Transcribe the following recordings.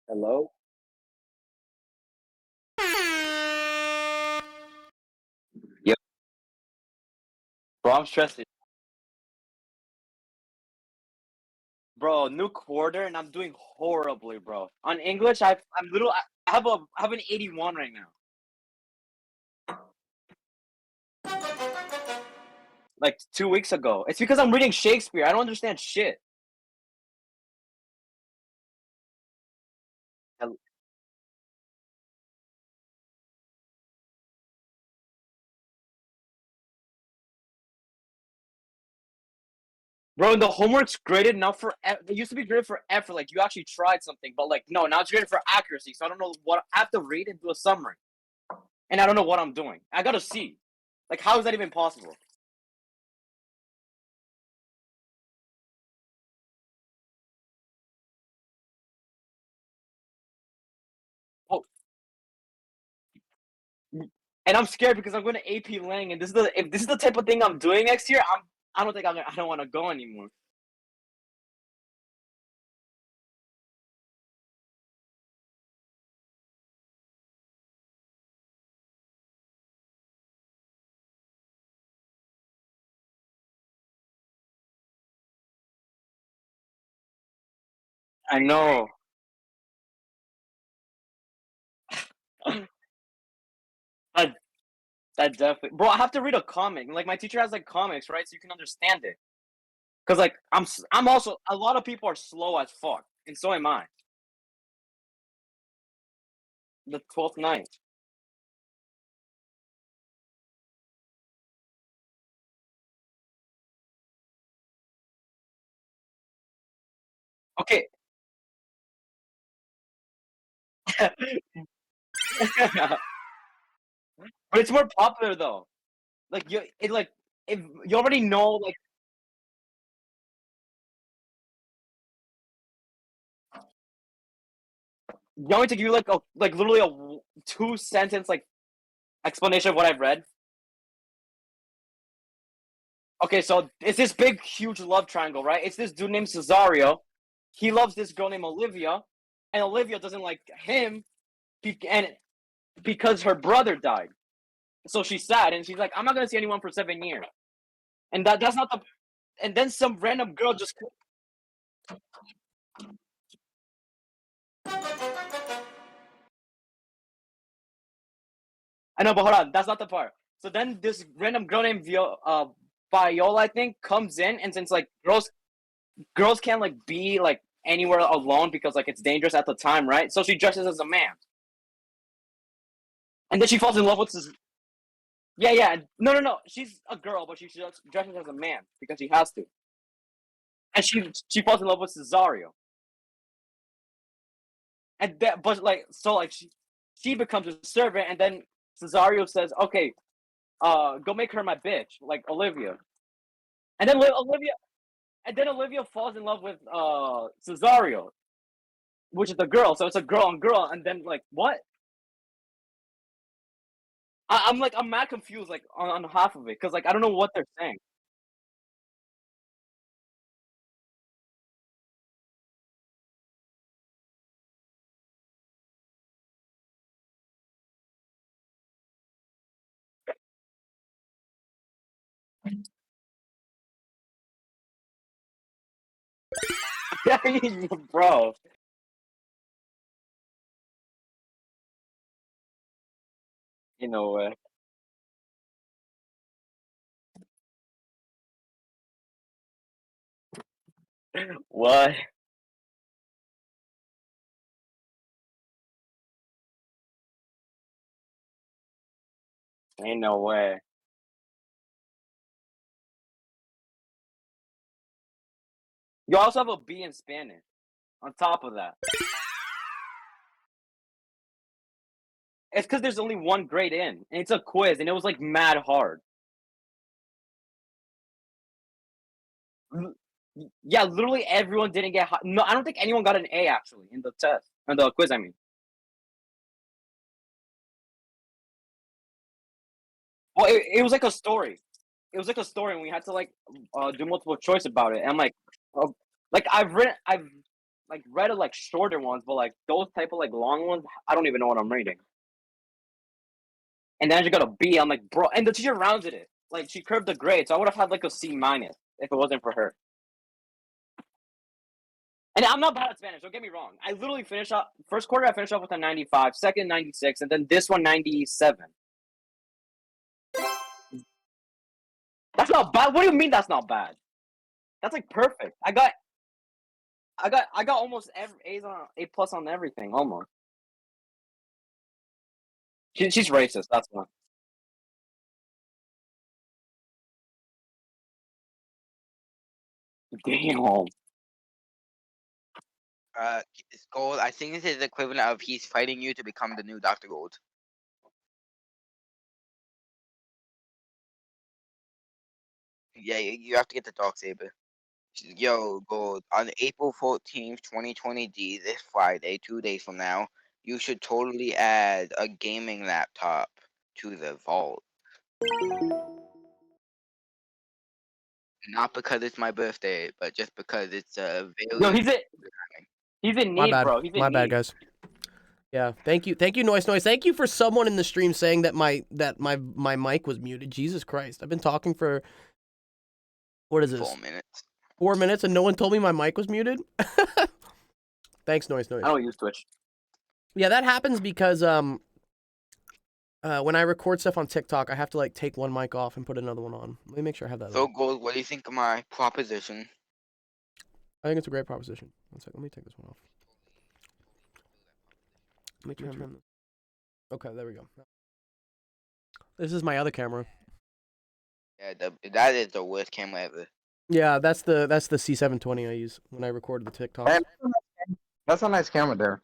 Hello? Yep. Bro, I'm stressed. Bro, new quarter and I'm doing horribly, bro. On English, I have an 81 right now. Like 2 weeks ago. It's because I'm reading Shakespeare. I don't understand shit. Hel- Bro, the homework's graded now for it used to be graded for effort, like you actually tried something, but like no, now it's graded for accuracy. So I don't know what I have to read and do a summary. And I don't know what I'm doing. I got a C. Like how is that even possible? Oh, and I'm scared because I'm going to AP Lang, and this is the if this is the type of thing I'm doing next year, I don't think I don't want to go anymore. I know. that that definitely, bro. I have to read a comic. Like my teacher has like comics, right? So you can understand it. Cause like I'm also a lot of people are slow as fuck, and so am I. The 12th night. Okay, but it's more popular though. Like if you already know, like you want me to give you like literally a 2 sentence like explanation of what I've read. Okay, so it's this big, huge love triangle, right? It's this dude named Cesario. He loves this girl named Olivia, and Olivia doesn't like him, and because her brother died. So she's sad, and she's like, "I'm not gonna see anyone for 7 years." And that's not the. And then some random girl just. I know, but hold on, that's not the part. So then this random girl named Viola, I think, comes in, and since like girls can't like be like anywhere alone because like it's dangerous at the time, right? So she dresses as a man, and then she falls in love with this. Yeah, yeah. No, no, no. She's a girl, but she just dresses as a man because she has to. And she falls in love with Cesario. And that, but like, so like she becomes a servant, and then Cesario says, "Okay, go make her my bitch, like Olivia." And then Olivia falls in love with Cesario, which is the girl. So it's a girl on girl, and then like what? I'm like I'm mad confused like on half of it because like I don't know what they're saying. Bro, you know what? What? Ain't no way. You also have a B in Spanish on top of that. It's because there's only one grade in, and it's a quiz, and it was like mad hard. L- Yeah, literally everyone didn't get. No, I don't think anyone got an A actually in the test, in the quiz. I mean, well, it was like a story. It was like a story, and we had to like do multiple choice about it. And I'm like, oh, like like read like shorter ones, but like those type of like long ones, I don't even know what I'm reading. And then I just got a B. I'm like, bro, and the teacher rounded it. Like she curved the grade, so I would have had like a C minus if it wasn't for her. And I'm not bad at Spanish. Don't get me wrong. I literally finished up first quarter. I finished off with a 95, second 96, and then this one 97. That's not bad. What do you mean that's not bad? That's like perfect. I got almost A's on A plus on everything. Almost. She's racist. That's not. Damn. It's Gold. I think this is the equivalent of he's fighting you to become the new Dr. Gold. Yeah, you have to get the Dark Saber. Yo, Gold. On April 14th, 2020 this Friday, 2 days from now, you should totally add a gaming laptop to the vault. Not because it's my birthday, but just because it's a No, very he's in My need, bad. bro. He's in My need. bad, guys. Yeah, thank you, Noise. Thank you for someone in the stream saying that my mic was muted. Jesus Christ, I've been talking for what is this? 4 minutes. 4 minutes, and no one told me my mic was muted. Thanks, Noise. I don't use Twitch. Yeah, that happens because when I record stuff on TikTok, I have to like take one mic off and put another one on. Let me make sure I have that. So, Gold, what do you think of my proposition? I think it's a great proposition. One second, let me take this one off. Let me turn this. Okay, there we go. This is my other camera. Yeah, that is the worst camera ever. Yeah, that's the C720 I use when I record the TikTok. That's a nice camera there.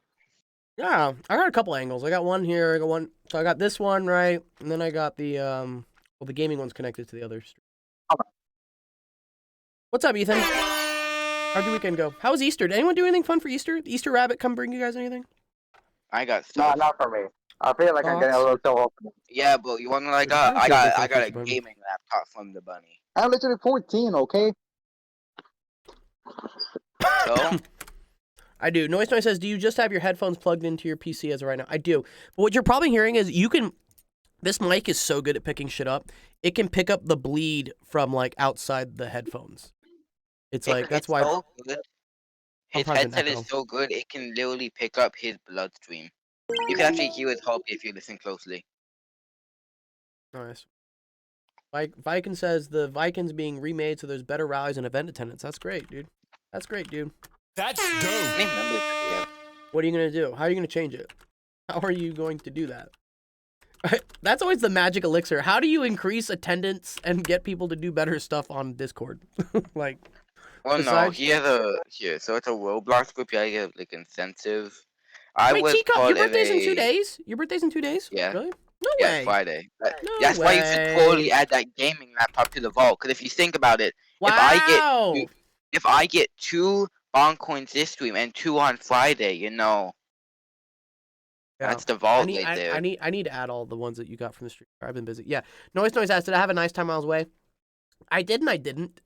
Yeah, I got a couple angles. I got one here. I got one. So I got this one right, and then I got the well, the gaming one's connected to the other. What's up, Ethan? How'd your weekend go? How was Easter? Did anyone do anything fun for Easter? The Easter rabbit come bring you guys anything? I got No, stuff. not for me. I feel like I'm getting a little so open. Yeah, but you want to like I got a gaming laptop from the bunny. I'm literally 14, okay? So I do. Noise says, do you just have your headphones plugged into your PC as of right now? I do. But what you're probably hearing is you can. This mic is so good at picking shit up. It can pick up the bleed from like outside the headphones. It's like that's why. So good. His probably an headset echo. is so good it can literally pick up his bloodstream. You can actually hear his heartbeat if you listen closely. Nice. Viking says the Vikings being remade so there's better rallies and event attendance. That's great, dude. That's great, dude. That's I dope. remember that, What are you gonna do? How are you gonna change it? How are you going to do that? That's always the magic elixir. How do you increase attendance and get people to do better stuff on Discord? Like, Well, no, besides- he has so it's a Roblox group. Yeah, you get like incentive. wait, Teacup, your birthday's in 2 days? Your birthday's in 2 days? Yeah. Really? No Yeah, way. Friday. No That's why you should totally add that gaming laptop to the vault. Because if you think about it, Wow. if I get 2 bond coins this stream and 2 on Friday, you know, Yeah. that's the I vault need, right there. I need to add all the ones that you got from the stream. I've been busy. Yeah. Noise asked, did I have a nice time while I was away? I did and I didn't.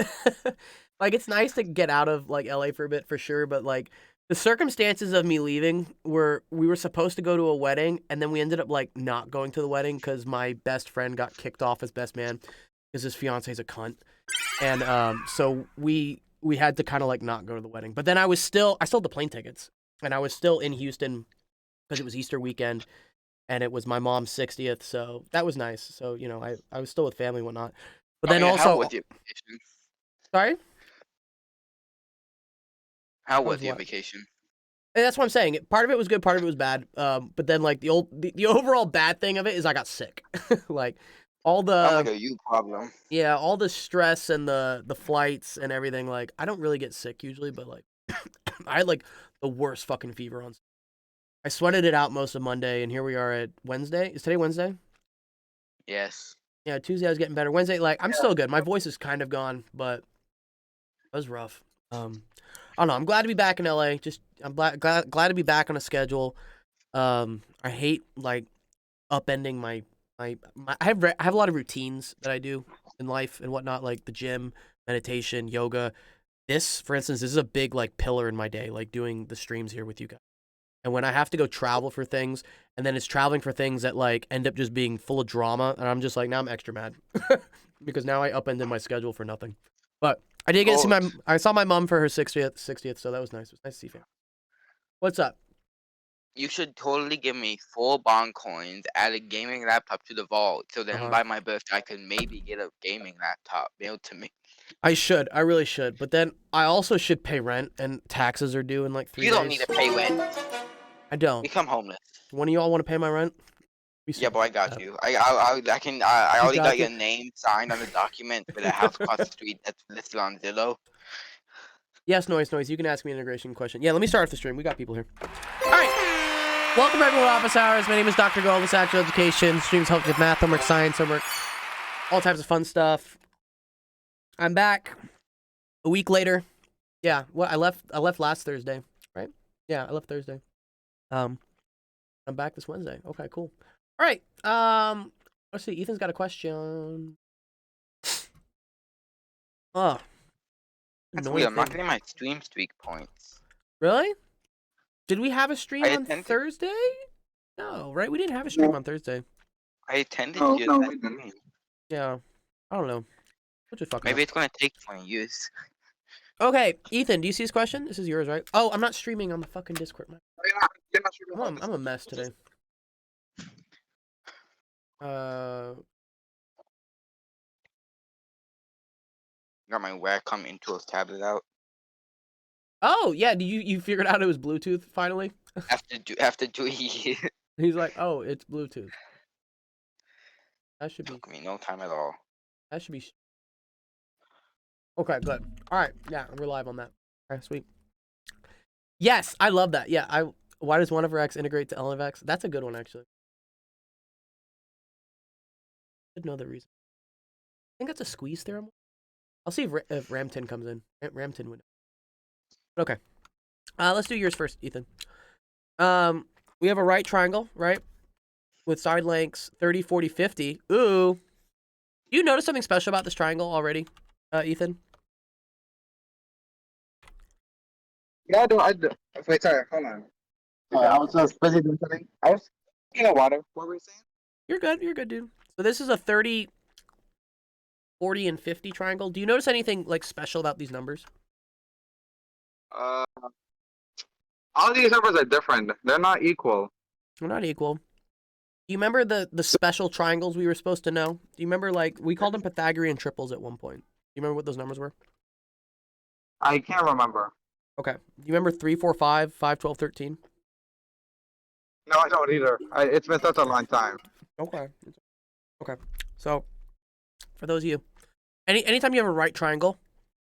Like, it's nice to get out of like LA for a bit for sure, but like the circumstances of me leaving were we were supposed to go to a wedding and then we ended up like not going to the wedding because my best friend got kicked off as best man because his fiance's a cunt. And so we had to kind of like not go to the wedding. But then I still had the plane tickets and I was still in Houston because it was Easter weekend and it was my mom's 60th, so that was nice. So, you know, I was still with family and whatnot. But then How also was your vacation? sorry? How was was your what? vacation? And that's what I'm saying. Part of it was good, part of it was bad. But then like the overall bad thing of it is I got sick. Like all Sounds like the a you problem. all the stress and the flights and everything. Like I don't really get sick usually, but like I had like the worst fucking fever on. I sweated it out most of Monday, and here we are at Wednesday. Is today Wednesday? Yes. Yeah, Tuesday I was getting better. Wednesday, like I'm still good. My voice is kind of gone, but it was rough. I don't know. I'm glad to be back in LA. I'm glad to be back on a schedule. I hate like upending my I have a lot of routines that I do in life and whatnot, like the gym, meditation, yoga. this, for instance, this is a big like pillar in my day, like doing the streams here with you guys. And when I have to go travel for things, and then it's traveling for things that like end up just being full of drama, and I'm just like, now I'm extra mad because now I upended my schedule for nothing. But I did get to see I saw my mom for her 60th, so that was nice. It was nice to see family. What's up? You should totally give me 4 bond coins, add a gaming laptop to the vault, so then by my birthday I could maybe get a gaming laptop mailed to me. I really should, but then I also should pay rent, and taxes are due in like 3 days. You don't need to pay rent. I don't. Become homeless. One of y'all want to pay my rent? Yeah, but I got you. I already got your name signed on the document for the house across the street that's listed on Zillow. Yes, noise. You can ask me an integration question. Yeah, let me start off the stream. We got people here. All right. Welcome everyone to Office Hours. My name is Dr. Gold with Actual Education. Streams help with math, homework, science, homework, all types of fun stuff. I'm back a week later. Yeah, I left last Thursday, right? Yeah, I left Thursday. I'm back this Wednesday. Okay, cool. All right. Let's see. Ethan's got a question. Oh. That's weird. I'm not getting my stream streak points. Really? Did we have a stream on Thursday? No, right? We didn't have a stream on Thursday. I attended you. Yeah. I don't know. Maybe it's going to take 20 years. Okay, Ethan, do you see his question? This is yours, right? Oh, I'm not streaming on the fucking Discord. I'm a mess today. Got my Wacom Intuos tablet out. Oh yeah, you figured out it was Bluetooth finally? After 2 years. He's like, oh, it's Bluetooth. That should be. Took me no time at all. That should be. Okay, good. All right, yeah, we're live on that. All right, sweet. Yes, I love that. Yeah, why does 1 over x integrate to L of x? That's a good one actually. I should know the reason. I think that's a squeeze theorem. I'll see if Ramtin comes in. Ramtin would. Okay. Let's do yours first, Ethan. We have a right triangle, right? With side lengths 30, 40, 50. Ooh. Do you notice something special about this triangle already, Ethan? Yeah, I do. Wait, sorry, hold on. I was just busy doing something. I was water. What were you saying? You're good, dude. So this is a 30, 40, and 50 triangle. Do you notice anything like special about these numbers? All these numbers are different. They're not equal. They're not equal. Do you remember the special triangles we were supposed to know? Do you remember, like, we called them Pythagorean triples at one point? Do you remember what those numbers were? I can't remember. Okay. Do you remember 3, 4, 5, 5, 12, 13? No, I don't either. It's been such a long time. Okay. So, for those of you, anytime you have a right triangle,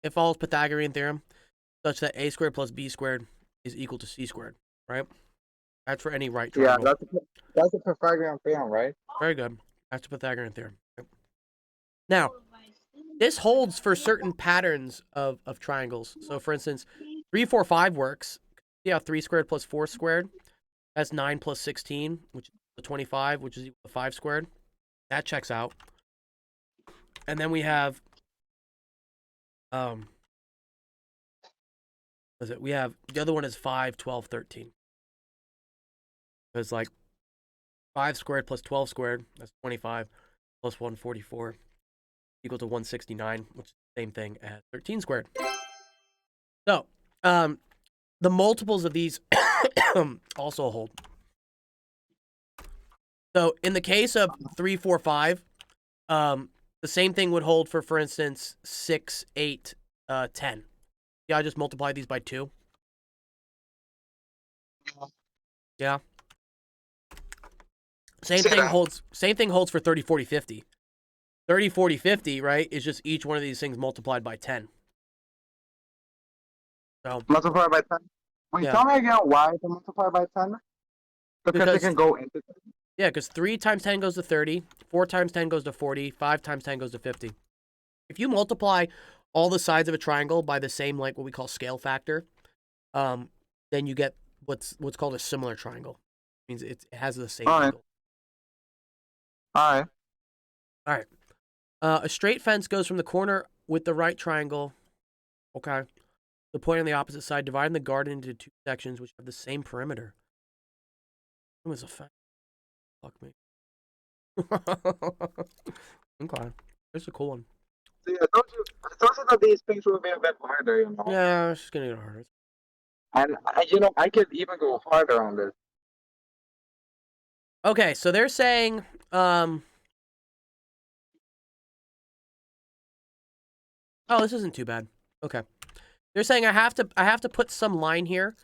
it follows Pythagorean theorem, such that a squared plus b squared is equal to c squared, right? That's for any right triangle. Yeah, that's the Pythagorean theorem, right? Very good. That's the Pythagorean theorem. Yep. Now, this holds for certain patterns of triangles. So, for instance, 3, 4, 5 works. See how 3 squared plus 4 squared? That's 9 plus 16, which is 25, which is equal to 5 squared. That checks out. And then we have, we have, the other one is 5, 12, 13. It's like 5 squared plus 12 squared, that's 25, plus 144, equal to 169, which is the same thing as 13 squared. So, the multiples of these also hold. So, in the case of 3, 4, 5, the same thing would hold for instance, 6, 8, 10. Yeah, I just multiply these by 2. Yeah. Same thing holds for 30, 40, 50. 30, 40, 50, right, is just each one of these things multiplied by 10. So multiplied by 10? Wait, tell me again why to multiply by 10? Because it can go into 10. Yeah, because 3 times 10 goes to 30, 4 times 10 goes to 40, 5 times 10 goes to 50. If you multiply all the sides of a triangle by the same, like, what we call scale factor, then you get what's called a similar triangle. It means it has the same angle. All right. A straight fence goes from the corner with the right triangle. Okay. The point on the opposite side, dividing the garden into 2 sections which have the same perimeter. It was a fact. Fuck me. Okay. There's a cool one. So yeah, I told you that these things will be a bit harder, you know. Yeah, it's just gonna get harder. And you know, I could even go harder on this. Okay, so they're saying, oh, this isn't too bad. Okay. They're saying I have to put some line here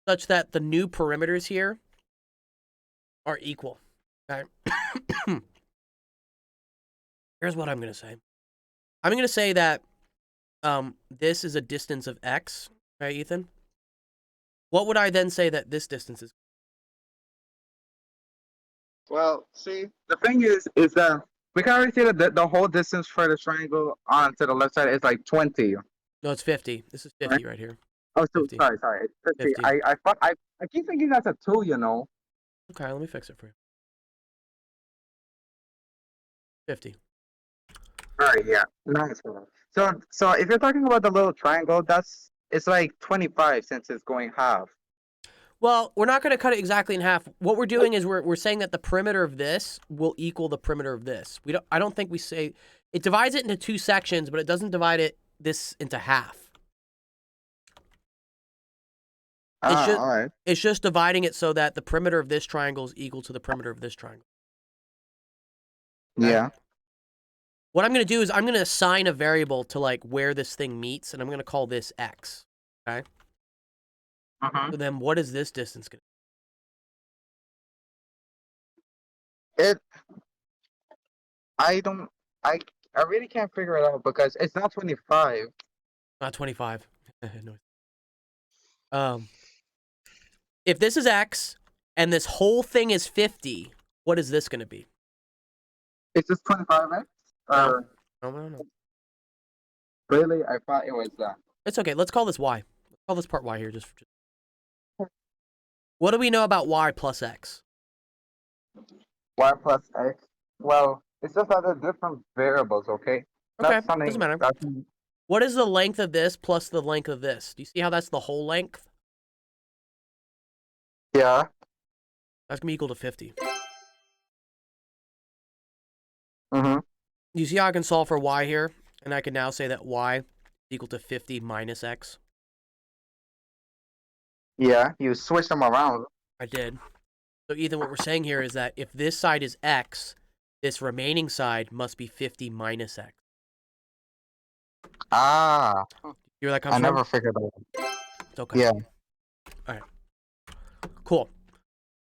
such that the new perimeters here are equal. Okay. Here's what I'm going to say. I'm going to say that this is a distance of x, right, Ethan? What would I then say that this distance is? Well, see, the thing is that we can already see that the whole distance for the triangle on to the left side is like 20. No, it's 50. This is 50 right here. Oh, so 50. sorry, it's 50. 50. I keep thinking that's a 2, you know. Okay, let me fix it for you. 50. Alright, yeah, nice. So if you're talking about the little triangle, it's like 25 since it's going half. Well, we're not going to cut it exactly in half. What we're doing is we're saying that the perimeter of this will equal the perimeter of this. I don't think we say it divides it into 2 sections, but it doesn't divide this into half. Alright. It's just dividing it so that the perimeter of this triangle is equal to the perimeter of this triangle. Yeah. What I'm going to do is I'm going to assign a variable to like where this thing meets, and I'm going to call this x. Okay. So then, what is this distance going to I really can't figure it out because it's not 25. Not 25. No. If this is x and this whole thing is 50, what is this going to be? Is this 25x? No. Really? I thought it was that. It's okay. Let's call this y. Let's call this part y here. Just. What do we know about y plus x? Y plus x. Well, it's just that they're different variables, okay? Okay, doesn't matter. What is the length of this plus the length of this? Do you see how that's the whole length? Yeah. That's going to be equal to 50. Mm-hmm. You see how I can solve for y here? And I can now say that y is equal to 50 minus x. Yeah, you switch them around. I did. So Ethan, what we're saying here is that if this side is x, this remaining side must be 50 minus x. Ah. You where that comes I from? never figured that out. It's okay. Yeah. All right. Cool.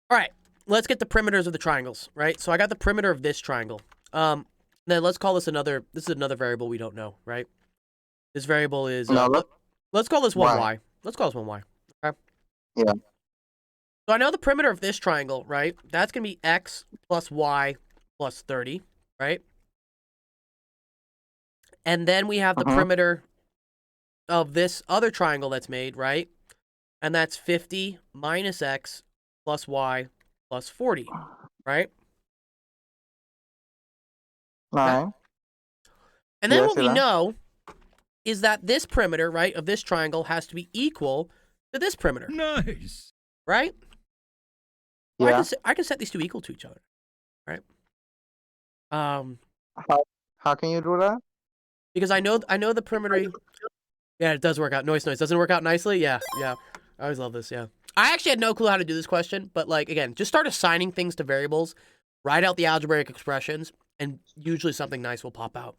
All right. Let's get the perimeters of the triangles, right? So I got the perimeter of this triangle. Then let's call this another. This is another variable we don't know, right? This variable is. Let's call this 1y. Let's call this 1y. Okay. Yeah. So I know the perimeter of this triangle, right? That's gonna be x plus y plus 30, right? And then we have the perimeter of this other triangle that's made, right? And that's 50 minus x plus y plus 40, right? Right. And then what we know is that this perimeter, right, of this triangle has to be equal to this perimeter. Nice. Right? Yeah. Well, I can set these two equal to each other, right? How can you do that? Because I know the perimeter. Yeah, it does work out. Noise. Doesn't it work out nicely? Yeah. I always love this. Yeah. I actually had no clue how to do this question, but like again, just start assigning things to variables, write out the algebraic expressions, and usually something nice will pop out.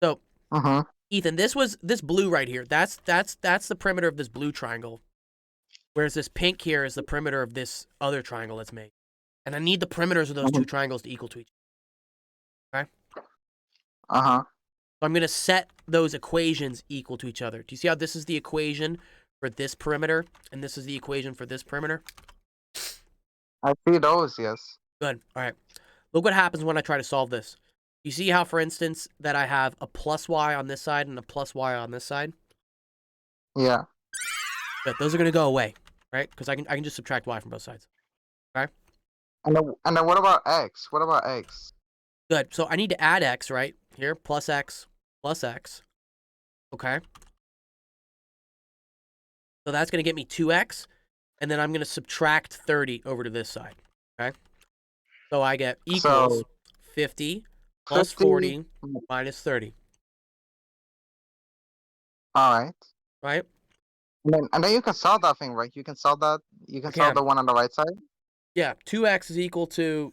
So, Ethan, this blue right here. That's the perimeter of this blue triangle. Whereas this pink here is the perimeter of this other triangle that's made. And I need the perimeters of those two triangles to equal to each other. Okay? So I'm going to set those equations equal to each other. Do you see how this is the equation for this perimeter, and this is the equation for this perimeter? I see those, yes. Good. All right. Look what happens when I try to solve this. You see how, for instance, that I have a plus y on this side and a plus y on this side? Yeah. Good. Those are going to go away, right? Because I can just subtract y from both sides. Okay? And then what about x? What about x? Good. So I need to add x, right? Here, plus x. Okay? So that's going to get me 2x, and then I'm going to subtract 30 over to this side, okay? So I get equals So 50 plus 50. 40 minus 30, All right. right? And then you can solve that thing, right? You can solve that. You can I solve can. the one on the right side. Yeah, 2x is equal to,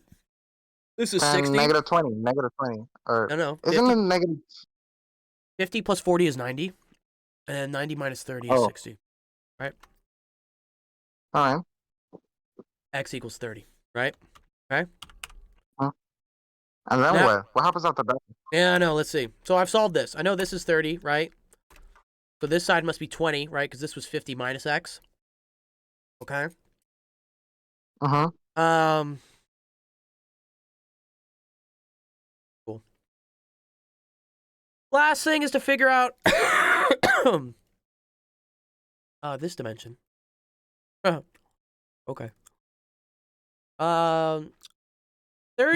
this is Then 60. negative 20. Negative 20. Or No, isn't 50, it negative? 50 plus 40 is 90, and 90 minus 30 is Oh. 60. All right. X equals 30, right? Okay? And then Now, what? What happens after that? yeah, I know, let's see. So I've solved this. I know this is 30, right? So this side must be 20, right? Because this was 50 minus x. Okay? Mm-hmm. Cool. Last thing is to figure out this dimension. Okay. 30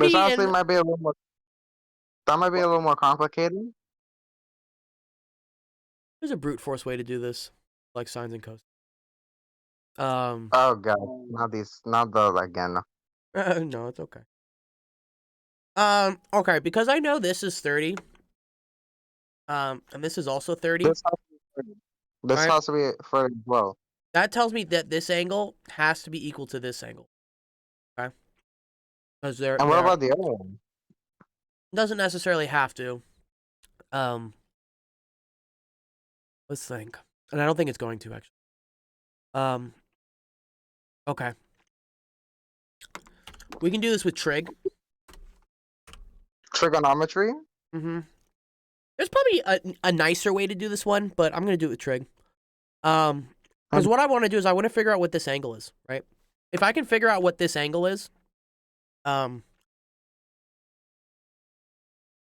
This honestly and might be a little more. That might be a little more complicated. there's a brute force way to do this, like sines and cos. Oh god, not these, not the again. No, it's okay. Okay, because I know this is 30. And this is also 30. This has to be 30. This Right. has to be 30 as well. That tells me that this angle has to be equal to this angle. Okay? Because they're And what about the other one? doesn't necessarily have to. Let's think. And I don't think it's going to actually. Okay. We can do this with trig. Trigonometry? Mm-hmm. There's probably a nicer way to do this one, but I'm gonna do it with trig. Because what I want to do is I want to figure out what this angle is, right? If I can figure out what this angle is, then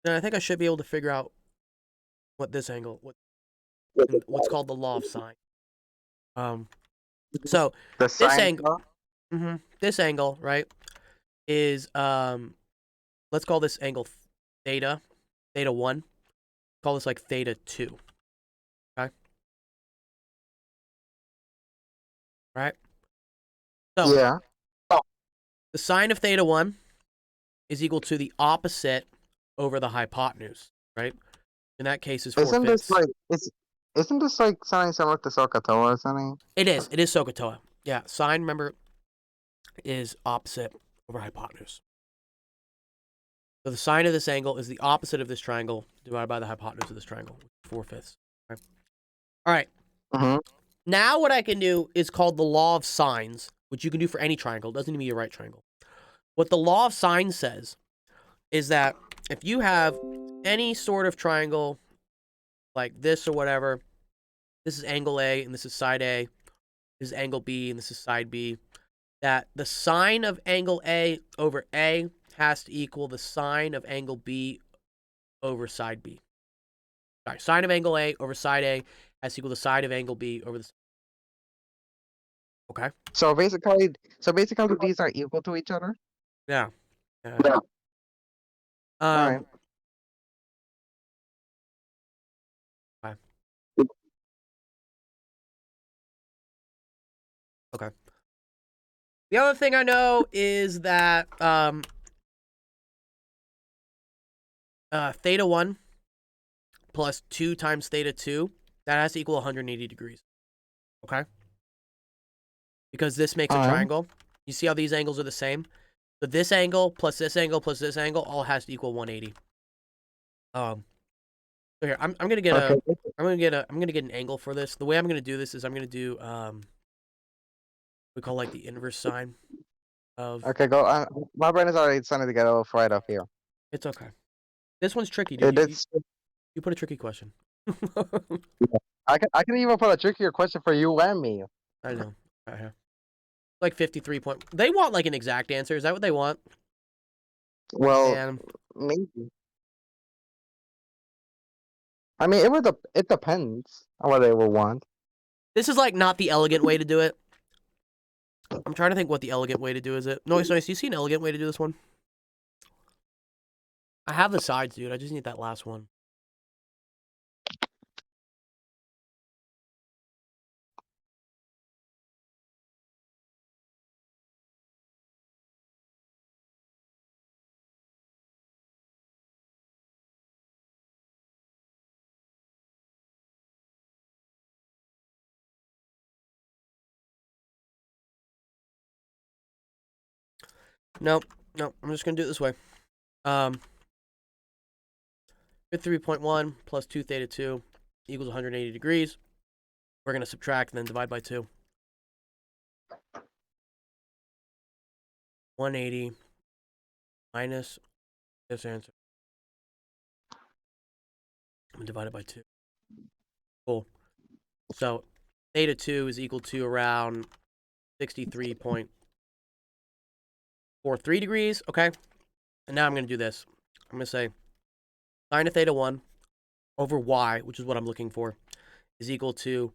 I think I should be able to figure out what this angle, what's called the law of sine. So The this sine angle, this angle, right, is let's call this angle theta 1. Call this like theta 2. Okay. Right. So yeah. the sine of theta 1 is equal to the opposite over the hypotenuse, right? In that case, is 4/5. Isn't this like something similar to SOHCAHTOA or something? It is SOHCAHTOA. Yeah, sine, remember, is opposite over hypotenuse. So the sine of this angle is the opposite of this triangle divided by the hypotenuse of this triangle, 4/5. Okay. All right. Mm-hmm. Now what I can do is called the law of sines, which you can do for any triangle. It doesn't need to be a right triangle. What the law of sines says is that if you have any sort of triangle like this or whatever, this is angle A and this is side A, this is angle B and this is side B, that the sine of angle A over A has to equal the sine of angle B over side B. Sorry, sine of angle A over side A has to equal the sine of angle B over the. Okay. So basically these are equal to each other. Yeah. Yeah. All right. Okay. The other thing I know is that theta 1 plus 2 times theta 2, that has to equal 180 degrees. Okay? Because this makes a triangle. You see how these angles are the same? So this angle plus this angle plus this angle all has to equal 180. So here, I'm gonna get I'm gonna get an angle for this. The way I'm gonna do this is I'm gonna do we call like the inverse sine of. Okay, go. My brain is already starting to get a little fried up here. It's okay. This one's tricky, dude. It's You put a tricky question. I can even put a trickier question for you and me. I know. Right here. Like 53 point. They want like an exact answer. Is that what they want? Well, Man. maybe. I mean, it depends on what they will want. This is like not the elegant way to do it. I'm trying to think what the elegant way to do is it. Nice. Do you see an elegant way to do this one? I have the sides, dude. I just need that last one. Nope. I'm just gonna do it this way. 3.1 plus 2 theta 2 equals 180 degrees. We're gonna subtract and then divide by 2. 180 minus this answer. I'm gonna divide it by 2. Cool. So theta 2 is equal to around 63.43 degrees. Okay. And now I'm going to do this. I'm going to say sine of theta 1 over y, which is what I'm looking for, is equal to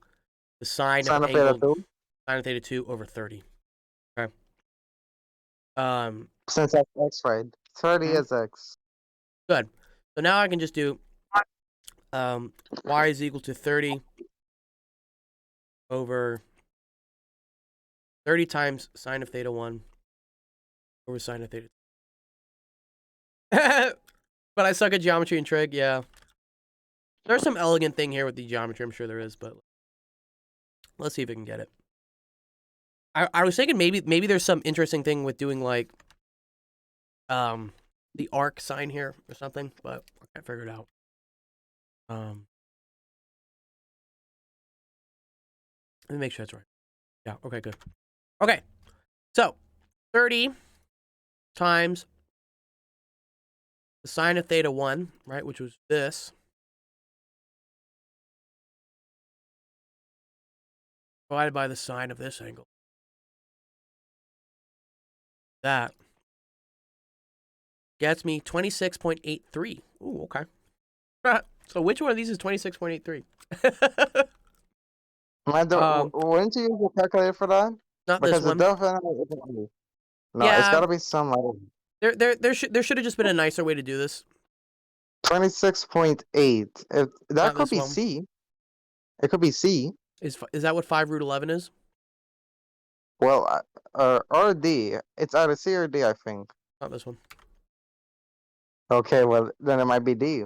the sine of theta 2. Sine of theta 2 over 30. Okay. Since that's x, right? 30 is x. Good. So now I can just do y is equal to 30 over 30 times sine of theta 1 over sine of theta 2. But I suck at geometry and trig, yeah. There's some elegant thing here with the geometry, I'm sure there is, but let's see if we can get it. I was thinking maybe there's some interesting thing with doing like the arc sign here or something, but I can't figure it out. Let me make sure that's right. Yeah, okay, good. Okay, so 30 times the sine of theta 1, right, which was this, divided by the sine of this angle. That gets me 26.83. Ooh, okay. So which one of these is 26.83? Wouldn't you use a calculator for that? Not Because this one. No, Yeah. it's gotta be some other. There should have just been a nicer way to do this. 26.8. That Not could this be one. C. It could be C. Is that what 5 root 11 is? Well, or D. It's either C or D, I think. Not this one. Okay, well then it might be D.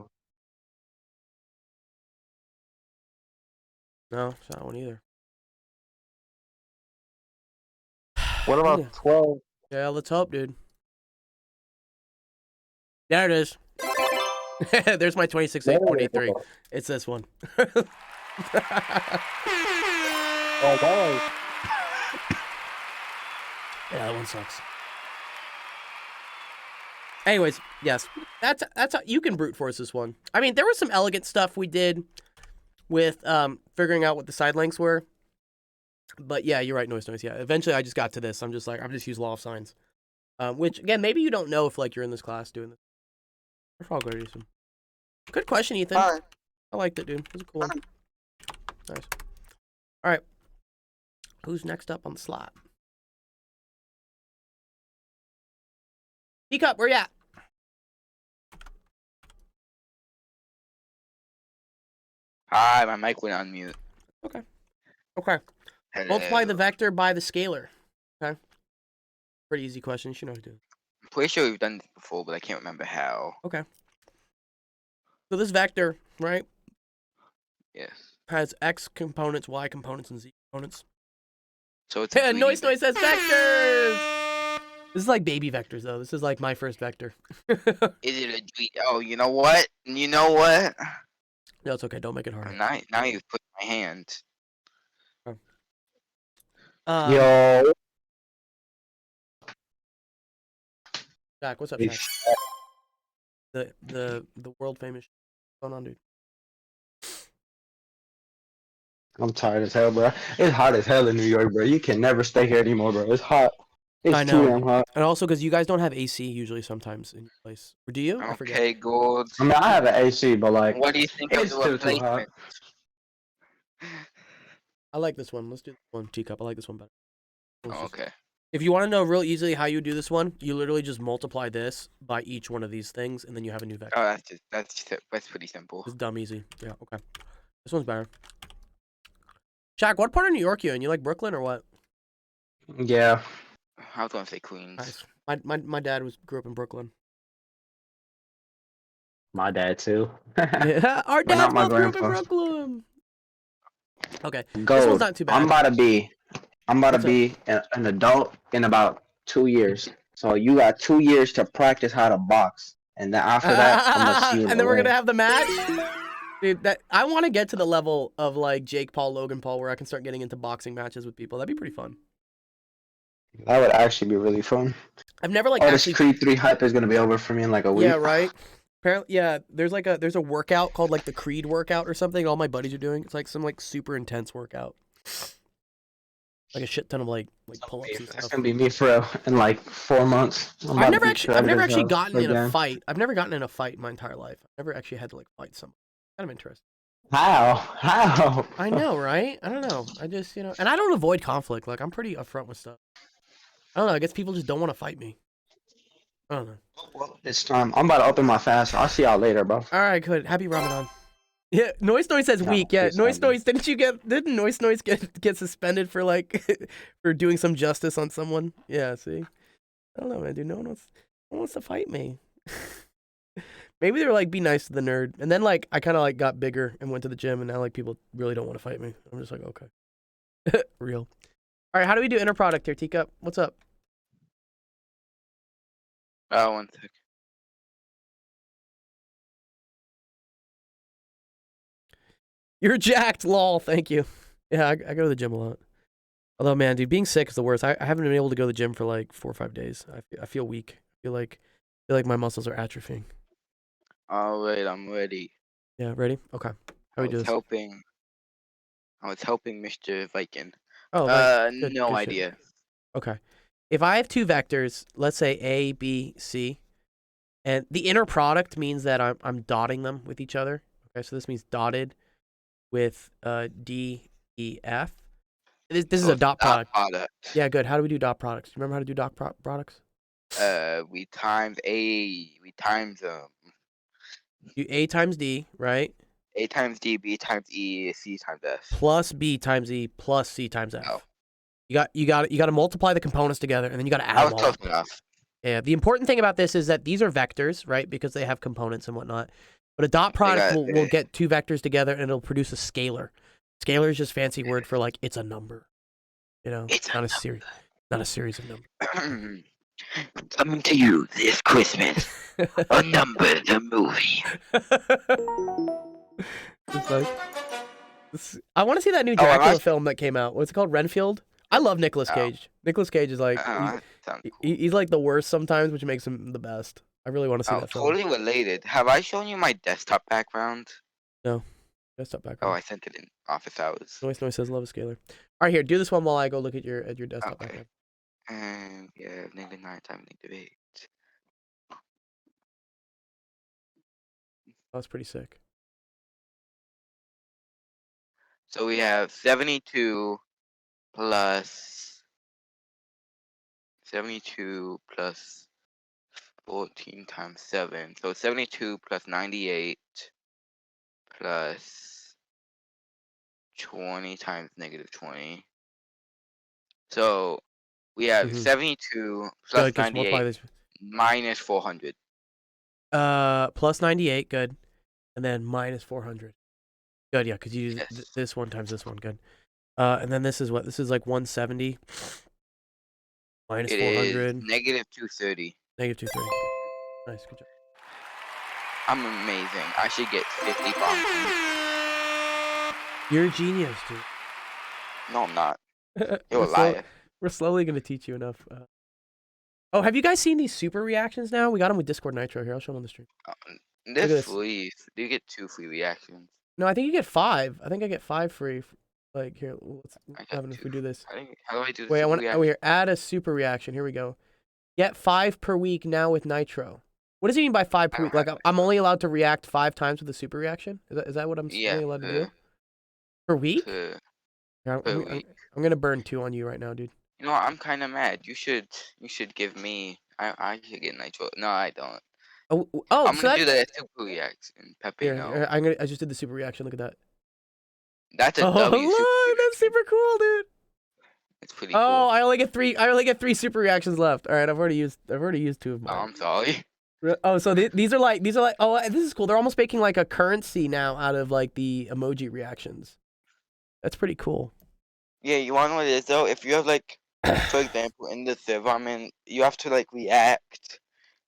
No, it's not one either. What about Yeah. 12? Yeah, let's hope, dude. There it is. There's my 26.83. It's this one. Oh, that Yeah, that one sucks. Anyways, yes, that's how you can brute force this one. I mean, there was some elegant stuff we did with figuring out what the side lengths were. But yeah, you're right, noise. Yeah, eventually I just got to this. I'm just used law of sines, which again, maybe you don't know if like you're in this class doing this. I'll go to some. Good question, Ethan. Alright. I liked it, dude. It was a cool one. Nice. All right. Who's next up on the slot? Teacup, where you at? Hi, my mic went on mute. Okay. Hello. Multiply the vector by the scalar. Okay. Pretty easy question. You should know how to do it. I'm pretty sure we've done this before, but I can't remember how. Okay. So this vector, right, Yes. has x components, y components, and z components. So it's a 3D Noise says vectors! This is like baby vectors, though. This is like my first vector. Is it a dream? Oh, you know what? You know what? No, it's okay. Don't make it hard. Now you've put my hand. Yo. Jack, what's up, Hey, Jack? The world famous. What's going on, dude? I'm tired as hell, bro. It's hot as hell in New York, bro. You can never stay here anymore, bro. It's hot. It's I too know. damn hot. And also because you guys don't have AC usually sometimes in your place. Or do you? I forget. Okay, Gold. I mean, I have an AC, but like, What do you think of it's the still too hot. replacement? I like this one. Let's do this one, Teacup. I like this one better. Oh, okay. If you want to know real easily how you do this one, you literally just multiply this by each one of these things, and then you have a new vector. Oh, that's pretty simple. It's dumb easy. Yeah, okay. This one's better. Shaq, what part of New York you in? You like Brooklyn or what? Yeah. I was gonna say Queens. Nice. My dad grew up in Brooklyn. My dad too. Yeah, our But not dads my both grew up in grandpa. Brooklyn. Okay, this Gold. one's not too bad. I'm about to What's up? be an adult in about 2 years. So you got 2 years to practice how to box, and then after that, I'm gonna see you in And the then we're ring. gonna have the match. Dude, that I want to get to the level of like Jake Paul, Logan Paul, where I can start getting into boxing matches with people. That'd be pretty fun. That would actually be really fun. I've never like Oh, this actually. Creed 3 hype is gonna be over for me in like a week. Yeah, right. Apparently, yeah. There's a workout called like the Creed workout or something. All my buddies are doing. It's like some like super intense workout. Like a shit ton of like pull-ups and That's stuff. gonna be me for real in like 4 months. I've never actually gotten in a fight. I've never gotten in a fight in my entire life. I've never actually had to like fight someone. Kind of interesting. How? I know, right? I don't know. I just, and I don't avoid conflict. Like, I'm pretty upfront with stuff. I don't know. I guess people just don't want to fight me. I don't know. Well, this time I'm about to open my fast. I'll see y'all later, bro. All right, good. Happy Ramadan. Yeah, Noise says No, weak. Yeah, please Noise don't. didn't Noise get suspended for like for doing some justice on someone? Yeah, see. I don't know, man, dude. No one wants to fight me. Maybe they were like, be nice to the nerd. And then like I kinda like got bigger and went to the gym, and now like people really don't want to fight me. I'm just like, okay. Real. All right, how do we do inner product here, Teacup? What's up? One sec. You're jacked, lol. Thank you. Yeah, I go to the gym a lot. Although, man, dude, being sick is the worst. I haven't been able to go to the gym for like 4 or 5 days. I feel weak. I feel like my muscles are atrophying. All right, I'm ready. Yeah, ready? Okay. How I we do was this? helping Mr. Viking. Oh, nice. Good, No good shit. idea. Okay. If I have two vectors, let's say A, B, C, and the inner product means that I'm dotting them with each other. Okay, so this means dotted with D, E, F. This is a dot product. Yeah, good. How do we do dot products? Do you remember how to do dot products? We times Do A times D, right? A times D, B times E, C times F. Plus B times E plus C times F. Oh. You got to multiply the components together, and then you got to add I them was all. close enough. Yeah. The important thing about this is that these are vectors, right? Because they have components and whatnot. But a dot product will get two vectors together, and it'll produce a scalar. Scalar is just fancy word for like it's a number. It's not a series, not a series of numbers. Coming to you this Christmas, A Number the Movie. It's like, I want to see that new Oh, am I- Dracula film that came out. What's it called? Renfield? I love Nicolas Oh. Cage. Nicolas Cage is like Sounds cool. he's like the worst sometimes, which makes him the best. I really want to see Oh, that film. totally related. Have I shown you my desktop background? Desktop Oh, background. I sent it in office hours. Noise says love a scalar. All right, here, do this one while I go look at your desktop Okay. background. And yeah, negative 9 times negative 8. That's pretty sick. So we have 72 plus 14 times 7. So 72 plus 98 plus 20 times negative 20. So we have Mhm. 72 So plus I can multiply 98 this. minus 400. Plus 98, good, and then minus 400. Good, yeah, because you use Yes. this one times this one, good. And then this is what? This is like 170 minus It 400. is negative 230. Negative 230. Nice, good job. I'm amazing. I should get 50 bombs. You're a genius, dude. No, I'm not. You're a We're slow- liar. We're slowly gonna teach you enough. Oh, have you guys seen these super reactions now? We got them with Discord Nitro here. I'll show them on the stream. at They're this. free. You get 2 free reactions. No, I think you get 5. I think I get 5 free. Like here, let's I got have it if we 2. do this. How do I do this? Wait, I want. Oh, here, add a super reaction. Here we go. Get 5 per week now with Nitro. What does he mean by 5 per I week? don't Like I'm only allowed to react 5 times with a super reaction? Is that what I'm Yeah, only allowed to do? Per week? per Yeah, per week. I'm gonna burn 2 on you right now, dude. You know what? I'm kind of mad. You should give me. I should get nitro. No, I don't. Oh, I'm so gonna do that's the super reaction. Pepe, here. no. I just did the super reaction. Look at that. That's a Oh, W. super look, that's reaction. super cool, dude. It's pretty Oh, cool. I only get 3. I only get 3 super reactions left. All right, I've already used 2 of Oh, mine. I'm sorry. Oh, so these are like oh, this is cool. They're almost making like a currency now out of like the emoji reactions. That's pretty cool. Yeah, you wanna know what it is though? If you have like For example, in the server I'm in, you have to like react.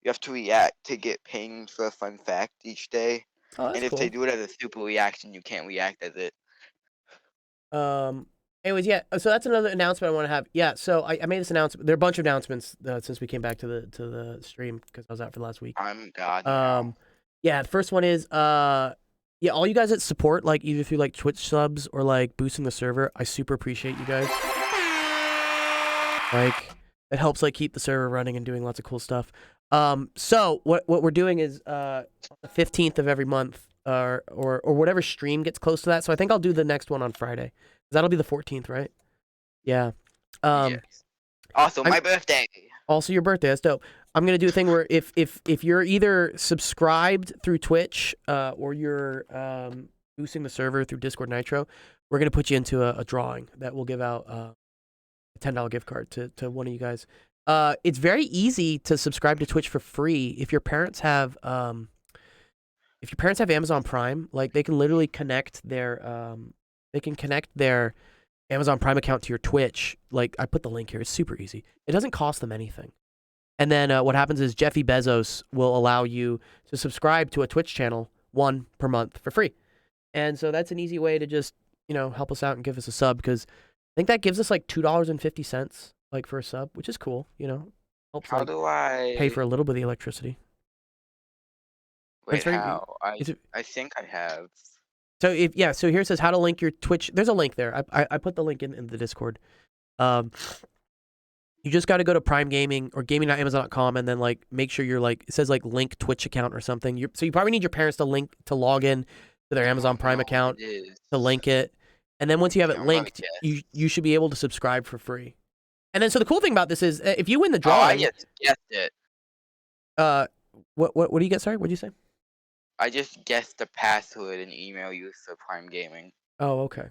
You have to react to get pinged for a fun fact each day. Oh, that's And if cool. they do it as a super reaction, you can't react as it. Anyways, yeah. So that's another announcement I want to have. Yeah. So I made this announcement. There are a bunch of announcements since we came back to the stream because I was out for the last week. I'm God now. Yeah. The first one is yeah. All you guys that support like either through like Twitch subs or like boosting the server, I super appreciate you guys. Like it helps like keep the server running and doing lots of cool stuff. So what we're doing is the 15th of every month or whatever stream gets close to that. So I think I'll do the next one on Friday. That'll be the 14th, right? Yeah. Yes. Also, my I'm- birthday. Also your birthday. That's dope. I'm gonna do a thing where if you're either subscribed through Twitch or you're boosting the server through Discord Nitro, we're gonna put you into a drawing that will give out a $10 gift card to one of you guys. It's very easy to subscribe to Twitch for free if your parents have Amazon Prime. Like they can literally connect their Amazon Prime account to your Twitch. Like I put the link here. It's super easy. It doesn't cost them anything. And then what happens is Jeffy Bezos will allow you to subscribe to a Twitch channel, one per month for free. And so that's an easy way to just, help us out and give us a sub because I think that gives us like $2.50 like for a sub, which is cool, Helps How like, do I pay for a little bit of the electricity. Wait, It's very- how? is it- I think I have. So so here it says how to link your Twitch. There's a link there. I put the link in the Discord. You just got to go to Prime Gaming or gaming.amazon.com and then like make sure you're like it says like link Twitch account or something. So you probably need your parents to log in to their Amazon Prime No, account it is. to link it. And then once you have it I'm gonna linked, guess. you should be able to subscribe for free. And then so the cool thing about this is if you win the Oh, I drawing, just guessed it. what do you get? Sorry, what did you say? I just guessed the password and email you for Prime Gaming. Oh, okay.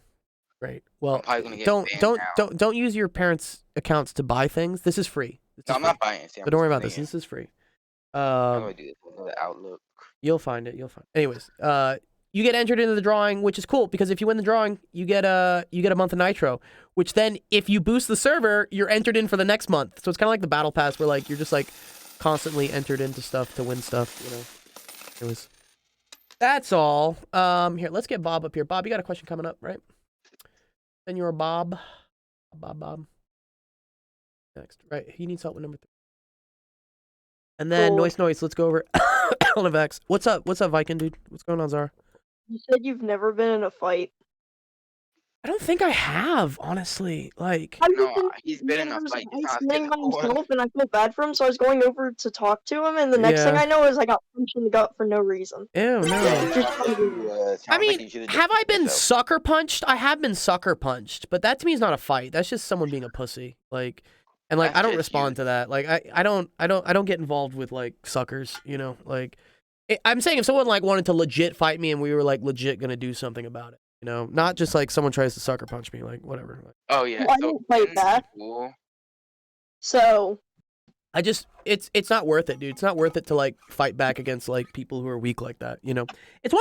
Great. Well, probably gonna get don't banned don't use your parents' accounts to buy things. This is free. This No, is I'm free. not buying it. So don't worry about this. This is free. I'm gonna do this with the Outlook. You'll find it. Anyways, you get entered into the drawing, which is cool because if you win the drawing, you get a month of Nitro, which then if you boost the server, you're entered in for the next month. So it's kind of like the battle pass where like you're just like constantly entered into stuff to win stuff, Anyways. That's all. Here, let's get Bob up here. Bob, you got a question coming up, right? Senor Bob. Bob. Next. Right. He needs help with number 3. And then Cool. Noise, let's go over Olivex. What's up, Viking, dude? What's going on, Zara? You said you've never been in a fight. I don't think I have, honestly. Like, I No, was in- he's been in a there was fight. guy He's not sitting by physical. himself, and I felt bad for him, so I was going over to talk to him, and the next thing Yeah. I know is I got punched in the gut for no reason. ew, Yeah, no. Just sounds I like mean, you should've have I defended been yourself. sucker punched? I have been sucker punched, but that to me is not a fight. That's just someone being a pussy. Like, and like That's I don't just respond you. to that. Like, I don't get involved with like suckers. Like, I'm saying if someone like wanted to legit fight me and we were like legit gonna do something about it. Not just like someone tries to sucker punch me. Like, whatever. Like, Oh yeah. Well, I so didn't fight in back. school- So, I just it's not worth it, dude. It's not worth it to like fight back against like people who are weak like that. It's one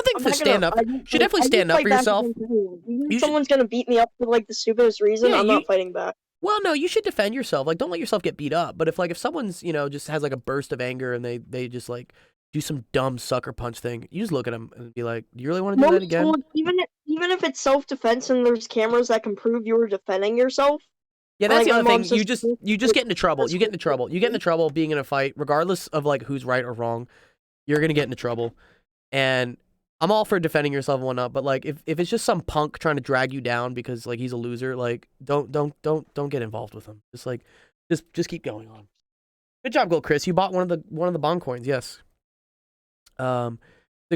thing I'm to not stand gonna- up. I didn't should fight- definitely I didn't stand up fight for back yourself. against anyone. Even if You should- someone's gonna beat me up for like the stupidest reason, Yeah, I'm you- not fighting back. Well, no, you should defend yourself. Like, don't let yourself get beat up. But if someone's just has like a burst of anger and they just like do some dumb sucker punch thing, you just look at them and be like, "Do you really want to do that Most again?" schools, even if it's self-defense and there's cameras that can prove you were defending yourself, Yeah, that's like, the my other thing. mom says You just get into trouble. that's You get into trouble. You get into trouble being in a fight, regardless of like who's right or wrong. You're gonna get into trouble. And I'm all for defending yourself and whatnot, but like if it's just some punk trying to drag you down because like he's a loser, like don't get involved with him. Just like just keep going on. Good job, Gold Chris. You bought one of the bond coins. Yes. A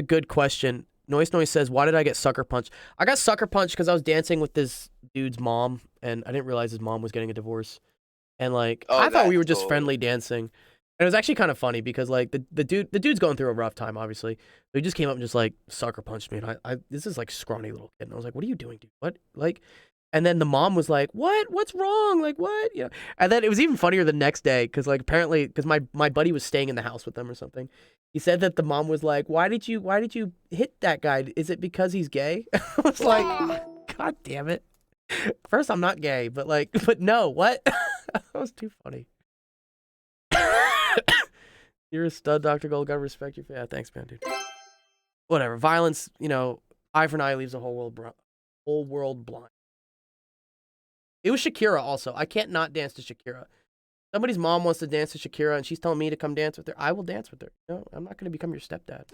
good question. Noise says, why did I get sucker punched? I got sucker punched because I was dancing with this dude's mom, and I didn't realize his mom was getting a divorce. And like, Oh, I thought we that's were just cool. friendly dancing. And it was actually kind of funny because like the dude's going through a rough time, obviously. So he just came up and just like sucker punched me, and I this is like scrawny little kid, and I was like, what are you doing, dude? What like? And then the mom was like, what's wrong? Like what? And then it was even funnier the next day because like apparently because my buddy was staying in the house with them or something. He said that the mom was like, why did you hit that guy? Is it because he's gay? I was like, God damn it. First, I'm not gay, but no, what? That was too funny. You're a stud, Dr. Gold. Gotta respect you. Yeah, thanks, man, dude. Whatever. Violence, eye for an eye leaves the whole world blind. It was Shakira also. I can't not dance to Shakira. Somebody's mom wants to dance to Shakira, and she's telling me to come dance with her. I will dance with her. I'm not going to become your stepdad.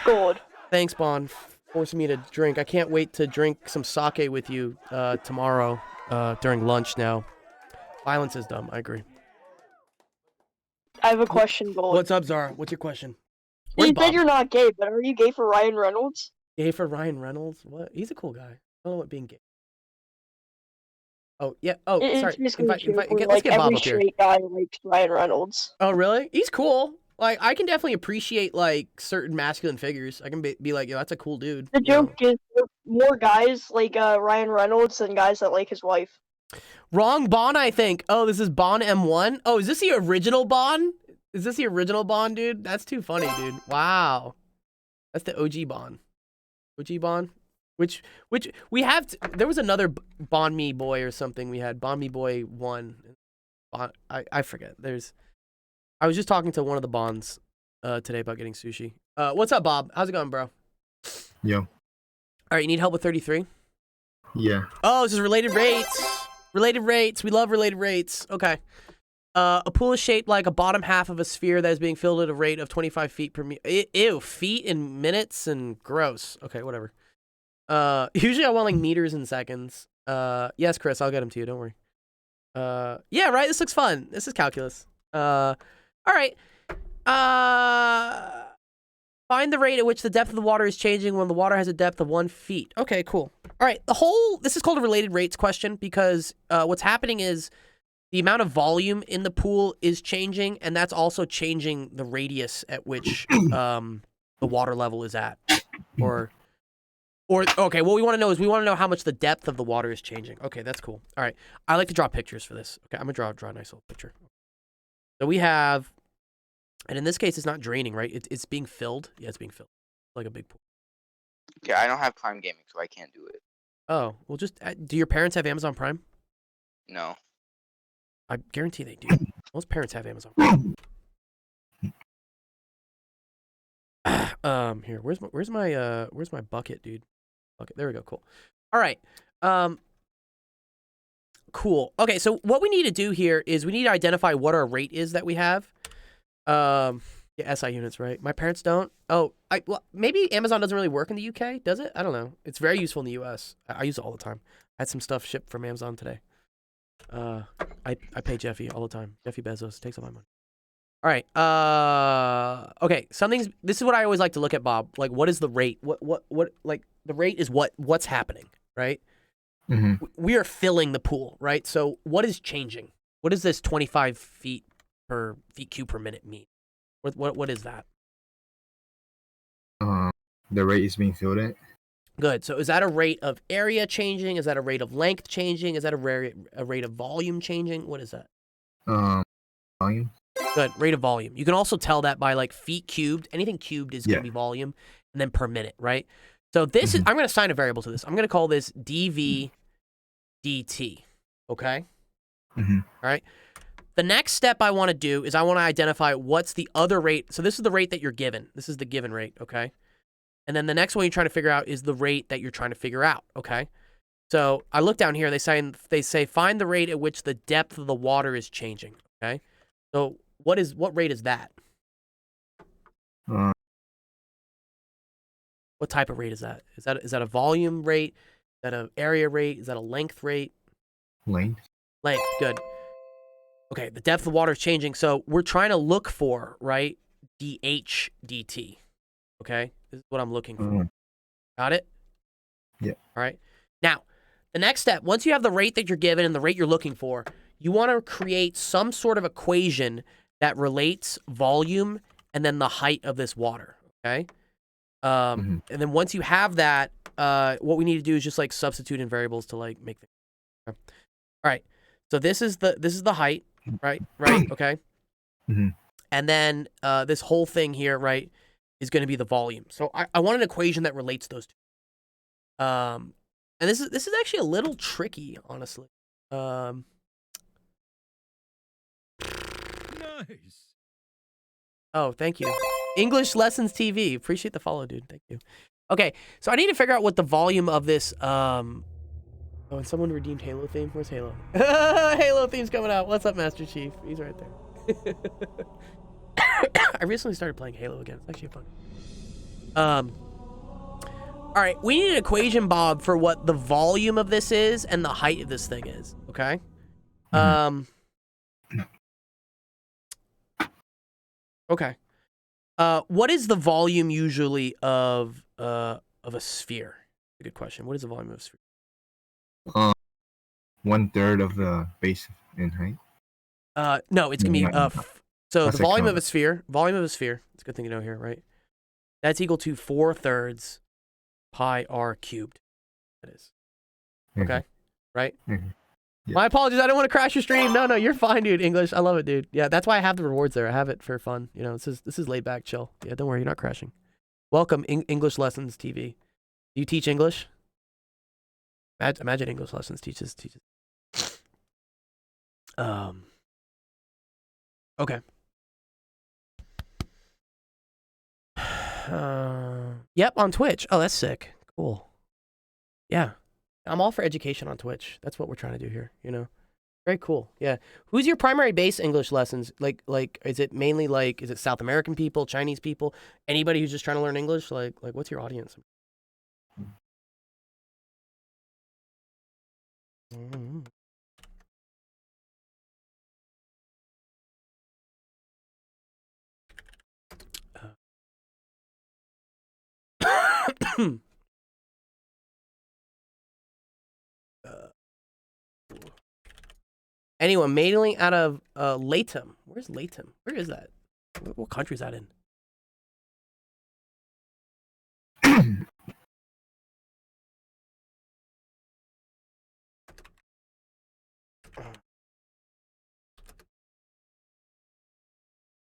God. Thanks, Bond, forcing me to drink. I can't wait to drink some sake with you tomorrow during lunch now. Violence is dumb. I agree. I have a question, Gold. What's up, Zara? What's your question? You Where's said Bob? you're not gay, but are you gay for Ryan Reynolds? Gay for Ryan Reynolds? What? He's a cool guy. I don't know what being gay. Oh, yeah. Oh, sorry. It's basically true for, Let's get Bob every up here. straight guy likes Ryan Reynolds. Oh, really? He's cool. Like, I can definitely appreciate, like, certain masculine figures. I can be like, yo, that's a cool dude. The joke is there are more guys like Ryan Reynolds than guys that like his wife. Wrong Bond, I think. Oh, this is Bond M1? Oh, is this the original Bond? Is this the original Bond, dude? That's too funny, dude. Wow. That's the OG Bond. OG Bond? Which we have, there was another Bond Me Boy or something we had. Bond Me Boy 1. I forget. I was just talking to one of the Bonds today about getting sushi. What's up, Bob? How's it going, bro? Yo. All right, you need help with 33? Yeah. Oh, this is related rates. Related rates. We love related rates. Okay. A pool is shaped like a bottom half of a sphere that is being filled at a rate of 25 feet per minute. Ew, feet in minutes and gross. Okay, whatever. Usually I want like meters and seconds. Yes, Chris, I'll get them to you. Don't worry. Yeah, right. This looks fun. This is calculus. All right. Find the rate at which the depth of the water is changing when the water has a depth of 1 feet. Okay, cool. All right. This is called a related rates question because what's happening is the amount of volume in the pool is changing, and that's also changing the radius at which the water level is at. Or okay, what we want to know is how much the depth of the water is changing. Okay, that's cool. All right. I like to draw pictures for this. Okay, I'm going to draw a nice little picture. So we have, and in this case, it's not draining, right? It's being filled. Yeah, it's being filled. Like a big pool. Okay, I don't have Prime Gaming, so I can't do it. Oh, well, just, do your parents have Amazon Prime? No. I guarantee they do. Most parents have Amazon Prime. Here, where's my bucket, dude? Bucket. There we go. Cool. All right. Cool. Okay, so what we need to do here is we need to identify what our rate is that we have. Yeah, SI units, right? My parents don't. Oh, well, maybe Amazon doesn't really work in the UK, does it? I don't know. It's very useful in the US. I use it all the time. I had some stuff shipped from Amazon today. I pay Jeffy all the time. Jeffy Bezos takes all my money. All right. Okay. This is what I always like to look at, Bob. Like, what is the rate? What? Like, the rate is what's happening, right? Mm-hmm. We are filling the pool, right? So, what is changing? What does this 25 feet cube per minute mean? What is that? The rate is being filled at. Good. So is that a rate of area changing? Is that a rate of length changing? Is that a rate of volume changing? What is that? Volume. Good. Rate of volume. You can also tell that by like feet cubed. Anything cubed is going to be volume, and then per minute, right? So this is, I'm going to assign a variable to this. I'm going to call this dV dt. Okay? Mm-hmm. All right? The next step I want to do is I want to identify what's the other rate. So this is the rate that you're given. This is the given rate, okay? And then the next one you're trying to figure out is the rate that you're trying to figure out, okay? So I look down here, they say find the rate at which the depth of the water is changing, okay? So what rate is that? What type of rate is that? Is that a volume rate? Is that an area rate? Is that a length rate? Length. Length, good. Okay, the depth of the water is changing, so we're trying to look for, right, dH dt, okay? This is what I'm looking for. Got it? Yeah. All right. Now, the next step, once you have the rate that you're given and the rate you're looking for, you want to create some sort of equation that relates volume and then the height of this water, okay? And then once you have that, what we need to do is just like substitute in variables to like make things. Okay? All right. So this is the height, right? Right. Okay. Mm-hmm. And then this whole thing here, right, is going to be the volume. So I want an equation that relates those two. And this is actually a little tricky, honestly. Nice. Oh, thank you. English Lessons TV. Appreciate the follow, dude. Thank you. Okay, so I need to figure out what the volume of this. Oh, and someone redeemed Halo theme. Where's Halo? Halo theme's coming out. What's up, Master Chief? He's right there. I recently started playing Halo again. It's actually fun. All right, we need an equation, Bob, for what the volume of this is and the height of this thing is. Okay. Okay. What is the volume usually of a sphere? A good question. What is the volume of a sphere? 1/3 of the base in height. No, it's gonna be so That's the a volume of count. a sphere. Volume of a sphere. It's a good thing to know here, right? That's equal to 4/3 pi r cubed. That is. Okay. Right. Mhm. Yeah. My apologies. I don't want to crash your stream. No, you're fine, dude. English. I love it, dude. Yeah, that's why I have the rewards there. I have it for fun. You know, this is laid back, chill. Yeah, don't worry. You're not crashing. Welcome, English Lessons TV. Do you teach English? Imagine English Lessons teaches. Okay. Yep, on Twitch. Oh, that's sick. Cool. Yeah. I'm all for education on Twitch. That's what we're trying to do here, you know? Very cool. Yeah. Who's your primary base English lessons? Like, is it mainly is it South American people, Chinese people, anybody who's just trying to learn English? Like what's your audience? Mm-hmm. Anyone mailing out of Latham? Where's Latham? Where is that? What country is that in?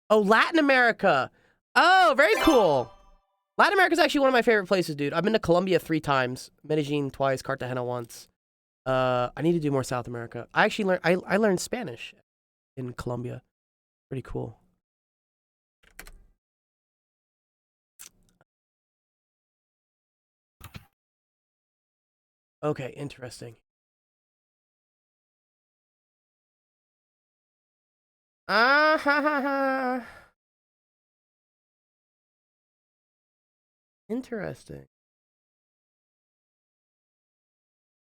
Oh, Latin America. Oh, very cool. Latin America is actually one of my favorite places, dude. I've been to Colombia 3 times, Medellin twice, Cartagena once. I need to do more South America. I actually learned I learned Spanish in Colombia. Pretty cool. Okay, interesting. Ha ha ha. Interesting.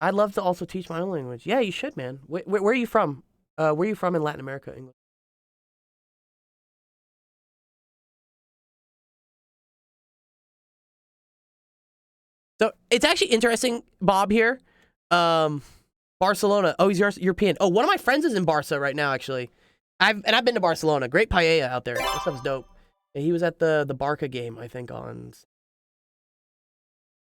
I'd love to also teach my own language. Yeah, you should, man. Where are you from? Where are you from in Latin America, English? So it's actually interesting, Bob here. Barcelona. Oh, he's European. Oh, one of my friends is in Barca right now, actually. I've been to Barcelona. Great paella out there. That stuff's dope. Yeah, he was at the Barca game, I think, on.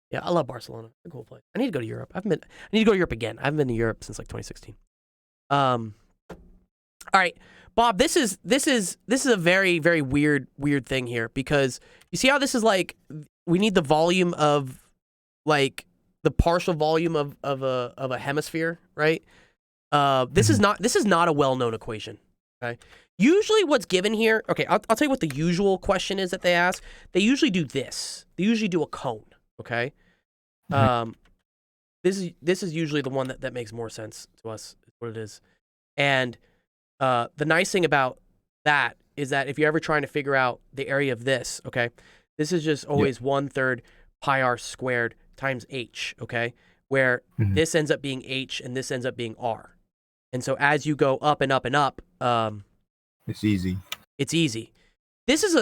Yeah, I love Barcelona. It's a cool place. I need to go to Europe. I need to go to Europe again. I haven't been to Europe since like 2016. All right, Bob. This is a very, very weird thing here, because you see how this is like we need the volume of like the partial volume of a hemisphere, right? This is not a well-known equation. Okay. Usually what's given here, okay, I'll tell you what the usual question is that they ask. They usually do this. They usually do a cone, okay? This is usually the one that makes more sense to us, is what it is. And the nice thing about that is that if you're ever trying to figure out the area of this, okay, this is just always 1/3 pi r squared times h, okay? Where this ends up being h and this ends up being r. And so as you go up and up and up, it's easy. It's easy. This is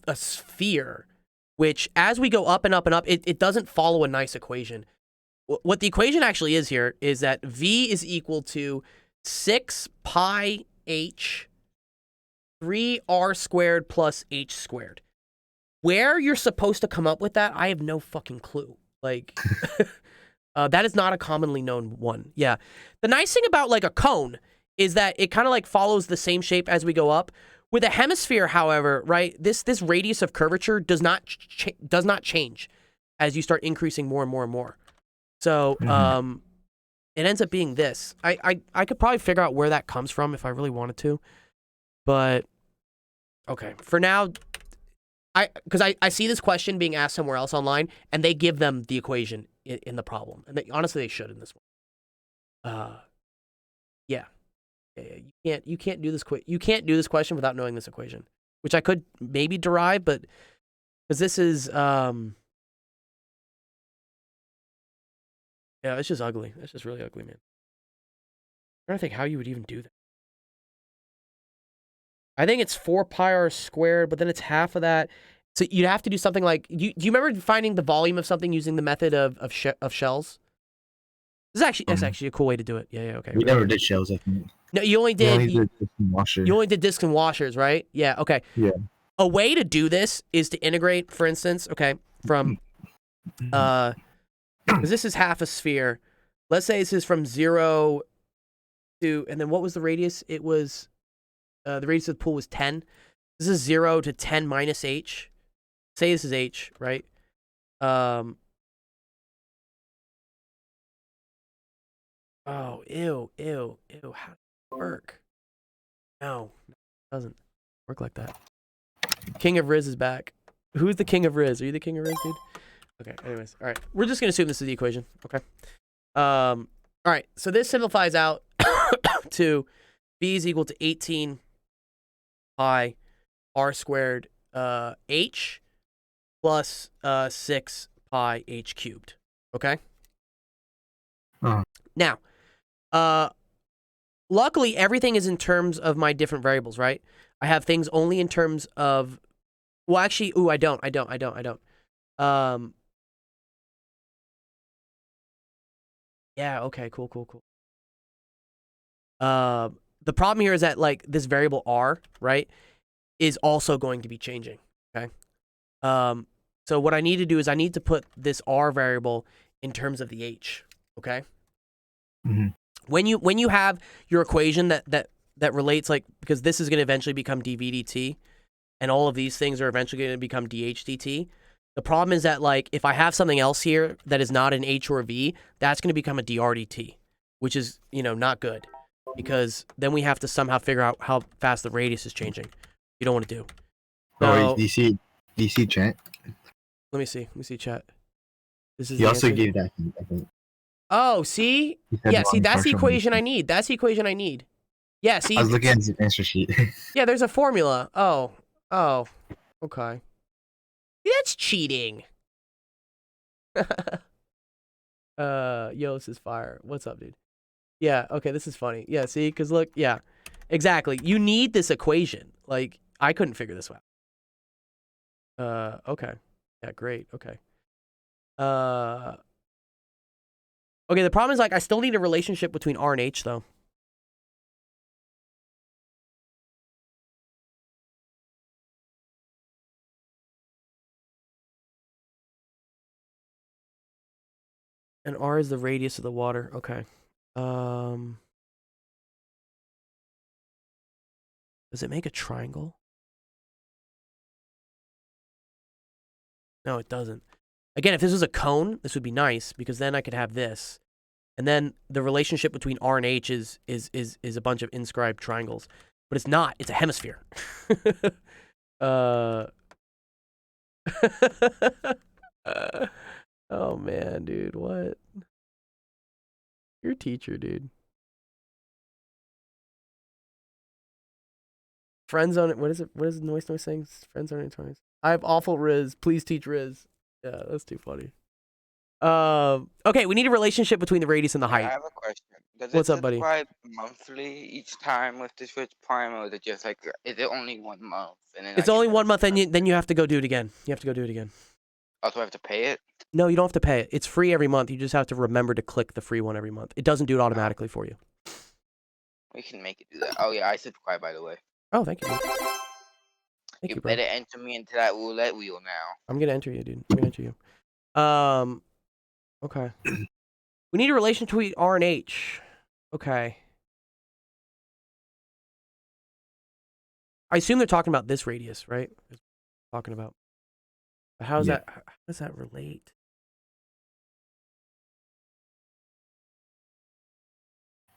a sphere, which as we go up and up and up, it doesn't follow a nice equation. What the equation actually is here is that v is equal to 6 pi h 3r squared plus h squared. Where you're supposed to come up with that, I have no fucking clue. Like, that is not a commonly known one. Yeah. The nice thing about like a cone is that it kind of like follows the same shape as we go up. With a hemisphere, however, right, this radius of curvature does not change as you start increasing more and more and more. So, it ends up being this. I could probably figure out where that comes from if I really wanted to. But, okay. For now, because I see this question being asked somewhere else online, and they give them the equation in the problem. And honestly, they should in this one. Yeah. You can't do this you can't do this question without knowing this equation, which I could maybe derive, but because this is yeah, it's just ugly. It's just really ugly, man. I'm trying to think how you would even do that. I think it's 4 pi r squared, but then it's half of that. So you'd have to do something like do you remember finding the volume of something using the method of shells? That's actually a cool way to do it. Yeah, okay. We never did shells, I think. No, you only We did. only did washer. You only did discs and washers, right? Yeah, okay. Yeah. A way to do this is to integrate, for instance, okay, from, because this is half a sphere. Let's say this is from 0 to, and then what was the radius? It was, the radius of the pool was 10. This is 0 to 10 minus h. Say this is h, right? Oh, ew. How does it work? No, it doesn't work like that. King of Riz is back. Who's the King of Riz? Are you the King of Riz, dude? Okay, anyways. All right. We're just going to assume this is the equation. Okay. All right. So this simplifies out to b is equal to 18 pi r squared h plus 6 pi h cubed. Okay? Now, luckily, everything is in terms of my different variables, right? I have things only in terms of, well, actually, I don't. Yeah, okay, cool. The problem here is that, like, this variable r, right, is also going to be changing, okay? So what I need to do is I need to put this r variable in terms of the h, okay? Mm-hmm. When you have your equation that relates, like, because this is going to eventually become dv dt, and all of these things are eventually going to become dh dt. The problem is that, like, if I have something else here that is not an h or a v, that's going to become a dr dt, which is, not good, because then we have to somehow figure out how fast the radius is changing. You don't want to do. Oh, So, do you see chat? let me see chat. This is He the also answer. gave that, I think. Oh, see? He said Yeah, see, one that's the partial equation I ratio. need. That's the equation I need. Yeah, see? I was looking at his answer sheet. Yeah, there's a formula. Oh, okay. That's cheating. Yo, this is fire. What's up, dude? Yeah, okay, this is funny. Yeah, see? Because look, yeah, exactly. You need this equation. Like, I couldn't figure this out. Okay. Yeah, great. Okay. Okay, the problem is, like, I still need a relationship between R and H, though. And R is the radius of the water. Okay. Does it make a triangle? No, it doesn't. Again, if this was a cone, this would be nice, because then I could have this. And then the relationship between R and H is a bunch of inscribed triangles. But it's not. It's a hemisphere. Oh, man, dude. What? You're a teacher, dude. Friend zone. What is it? What is Noise saying? Friend zone 20. I have awful Riz. Please teach Riz. Yeah, that's too funny. Okay, we need a relationship between the radius and the I height. have a question. Does What's it up, buddy? subscribe monthly each time with the Switch Prime, or is it just like, is it only 1 month? And then It's only 1 month, and then you have to go do it again. You have to go do it again. Also have to pay it? No, you don't have to pay it. It's free every month. You just have to remember to click the free one every month. It doesn't do it automatically for you. We can make it do that. Oh yeah, I subscribe, by the way. Oh, thank you, dude. Thank You you, bro. better enter me into that roulette wheel now. I'm gonna enter you, dude. I'm gonna enter you. Okay. We need a relation between R and H. Okay. I assume they're talking about this radius, right? Talking about. But how Yeah. does that relate?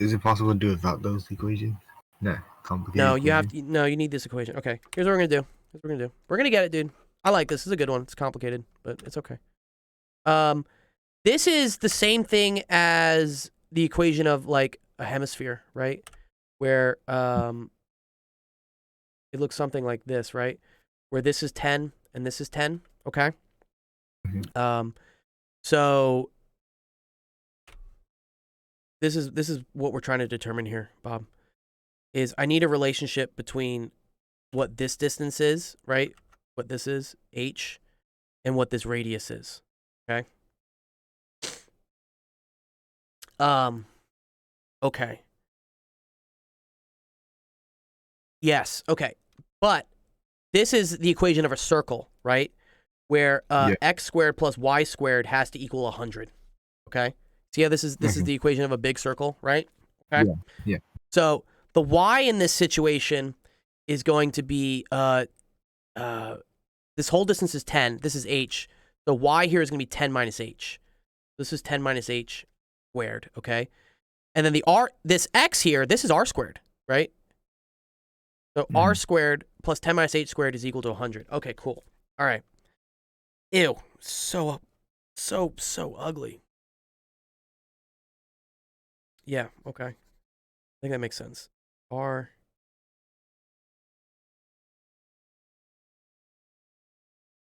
Is it possible to do without those equations? No, complicated. No, you have equations? to. No, you need this equation. Okay, here's what we're gonna do. Here's what we're gonna do. We're gonna get it, dude. I like this. This is a good one. It's complicated, but it's okay. This is the same thing as the equation of like a hemisphere, right? Where it looks something like this, right? Where this is 10 and this is 10. Okay. So this is what we're trying to determine here, Bob. Is I need a relationship between what this distance is, right? What this is, h, and what this radius is. Okay. Okay. Yes, okay. But this is the equation of a circle, right? Where Yeah. x squared plus y squared has to equal 100. Okay? See how this is the equation of a big circle, right? Okay. Yeah. So the y in this situation is going to be this whole distance is 10. This is h. The y here is going to be 10 minus h. This is 10 minus h squared, okay? And then this x here, this is r squared, right? So r squared plus 10 minus h squared is equal to 100. Okay, cool. All right. Ew. So ugly. Yeah, okay. I think that makes sense. R.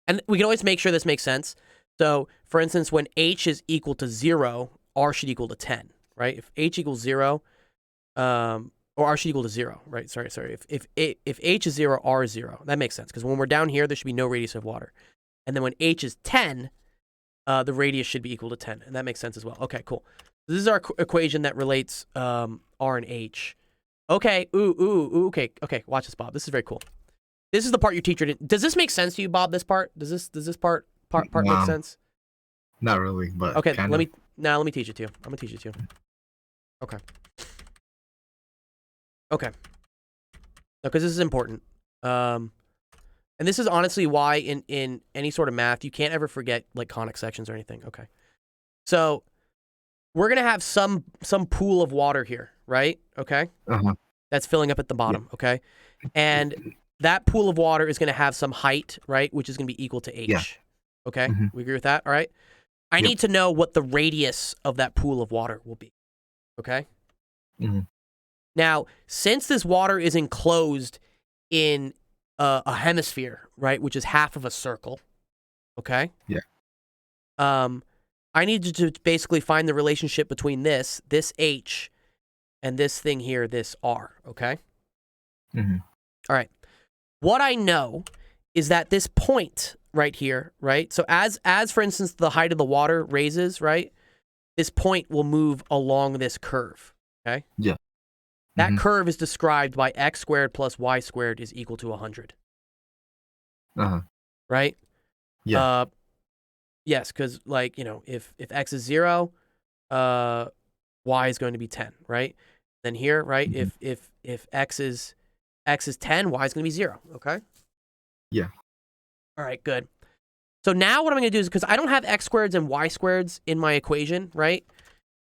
And we can always make sure this makes sense. So, for instance, when h is equal to 0, r should equal to 10, right? If h equals 0, or r should equal to 0, right? Sorry. If h is 0, r is 0. That makes sense, because when we're down here, there should be no radius of water. And then when h is 10, the radius should be equal to 10. And that makes sense as well. Okay, cool. This is our equation that relates r and h. Okay, okay, watch this, Bob. This is very cool. This is the part your teacher didn't. Does this make sense to you, Bob, this part? Does this part make sense? Not really, but Okay, kind let of. me teach it to you. I'm gonna teach it to you. Okay. Okay. Because this is important. And this is honestly why in any sort of math you can't ever forget like conic sections or anything. Okay. So we're gonna have some pool of water here, right? Okay. That's filling up at the bottom. Yeah. Okay. And that pool of water is gonna have some height, right? Which is gonna be equal to h. Yeah. Okay. We agree with that. All right. I need to know what the radius of that pool of water will be. Okay. Now, since this water is enclosed in a hemisphere, right, which is half of a circle, okay? Yeah. I need to basically find the relationship between this h, and this thing here, this r, okay? All right. What I know is that this point right here, right? So as for instance, the height of the water raises, right? This point will move along this curve, okay? Yeah. That curve is described by x squared plus y squared is equal to 100. Right? Yeah. Yes, because like, you know, if x is 0, y is going to be 10, right? Then here, right? If x is 10, y is going to be 0, okay? Yeah. All right, good. So now what I'm going to do is, because I don't have x squareds and y squareds in my equation, right?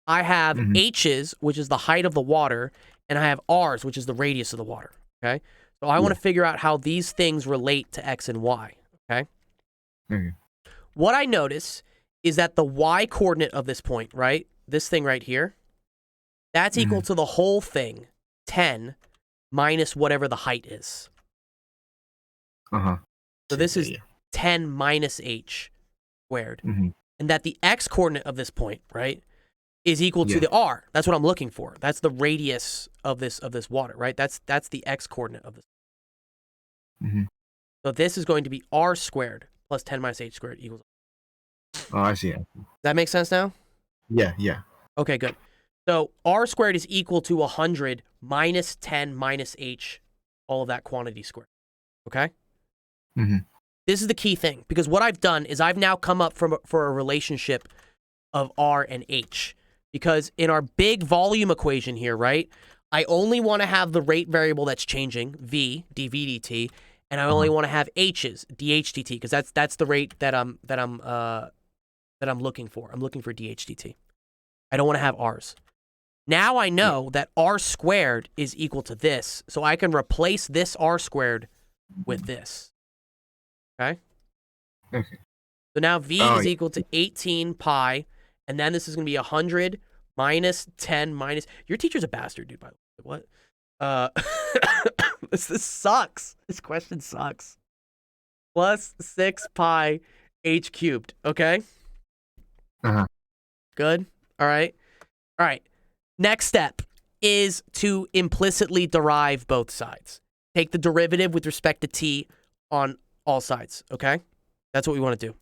I have h's, which is the height of the water, and I have r's, which is the radius of the water, okay? So I want to figure out how these things relate to x and y, okay? What I notice is that the y coordinate of this point, right? This thing right here, that's equal to the whole thing, 10, minus whatever the height is. So this is 10 minus h squared. And that the x coordinate of this point, right, is equal to the r. That's what I'm looking for. That's the radius of this water, right? That's the x coordinate of this. So this is going to be r squared plus 10 minus h squared equals. Oh, I see. That makes sense now? Yeah. Okay, good. So r squared is equal to 100 minus 10 minus h, all of that quantity squared. Okay? This is the key thing, because what I've done is I've now come up for a relationship of r and h. Because in our big volume equation here, right, I only want to have the rate variable that's changing, v, dv dt, and I only want to have h's, dh dt, because that's the rate that I'm looking for. I'm looking for dh dt. I don't want to have r's. Now I know that r squared is equal to this, so I can replace this r squared with this. Okay? Okay. So now v Oh, is yeah. equal to 18 pi, and then this is going to be 100 minus 10 minus... Your teacher's a bastard, dude, by the way. What? This sucks. This question sucks. Plus 6 pi h cubed, okay? Uh-huh. Good? All right. All right. Next step is to implicitly derive both sides. Take the derivative with respect to t on all sides, okay? That's what we want to do.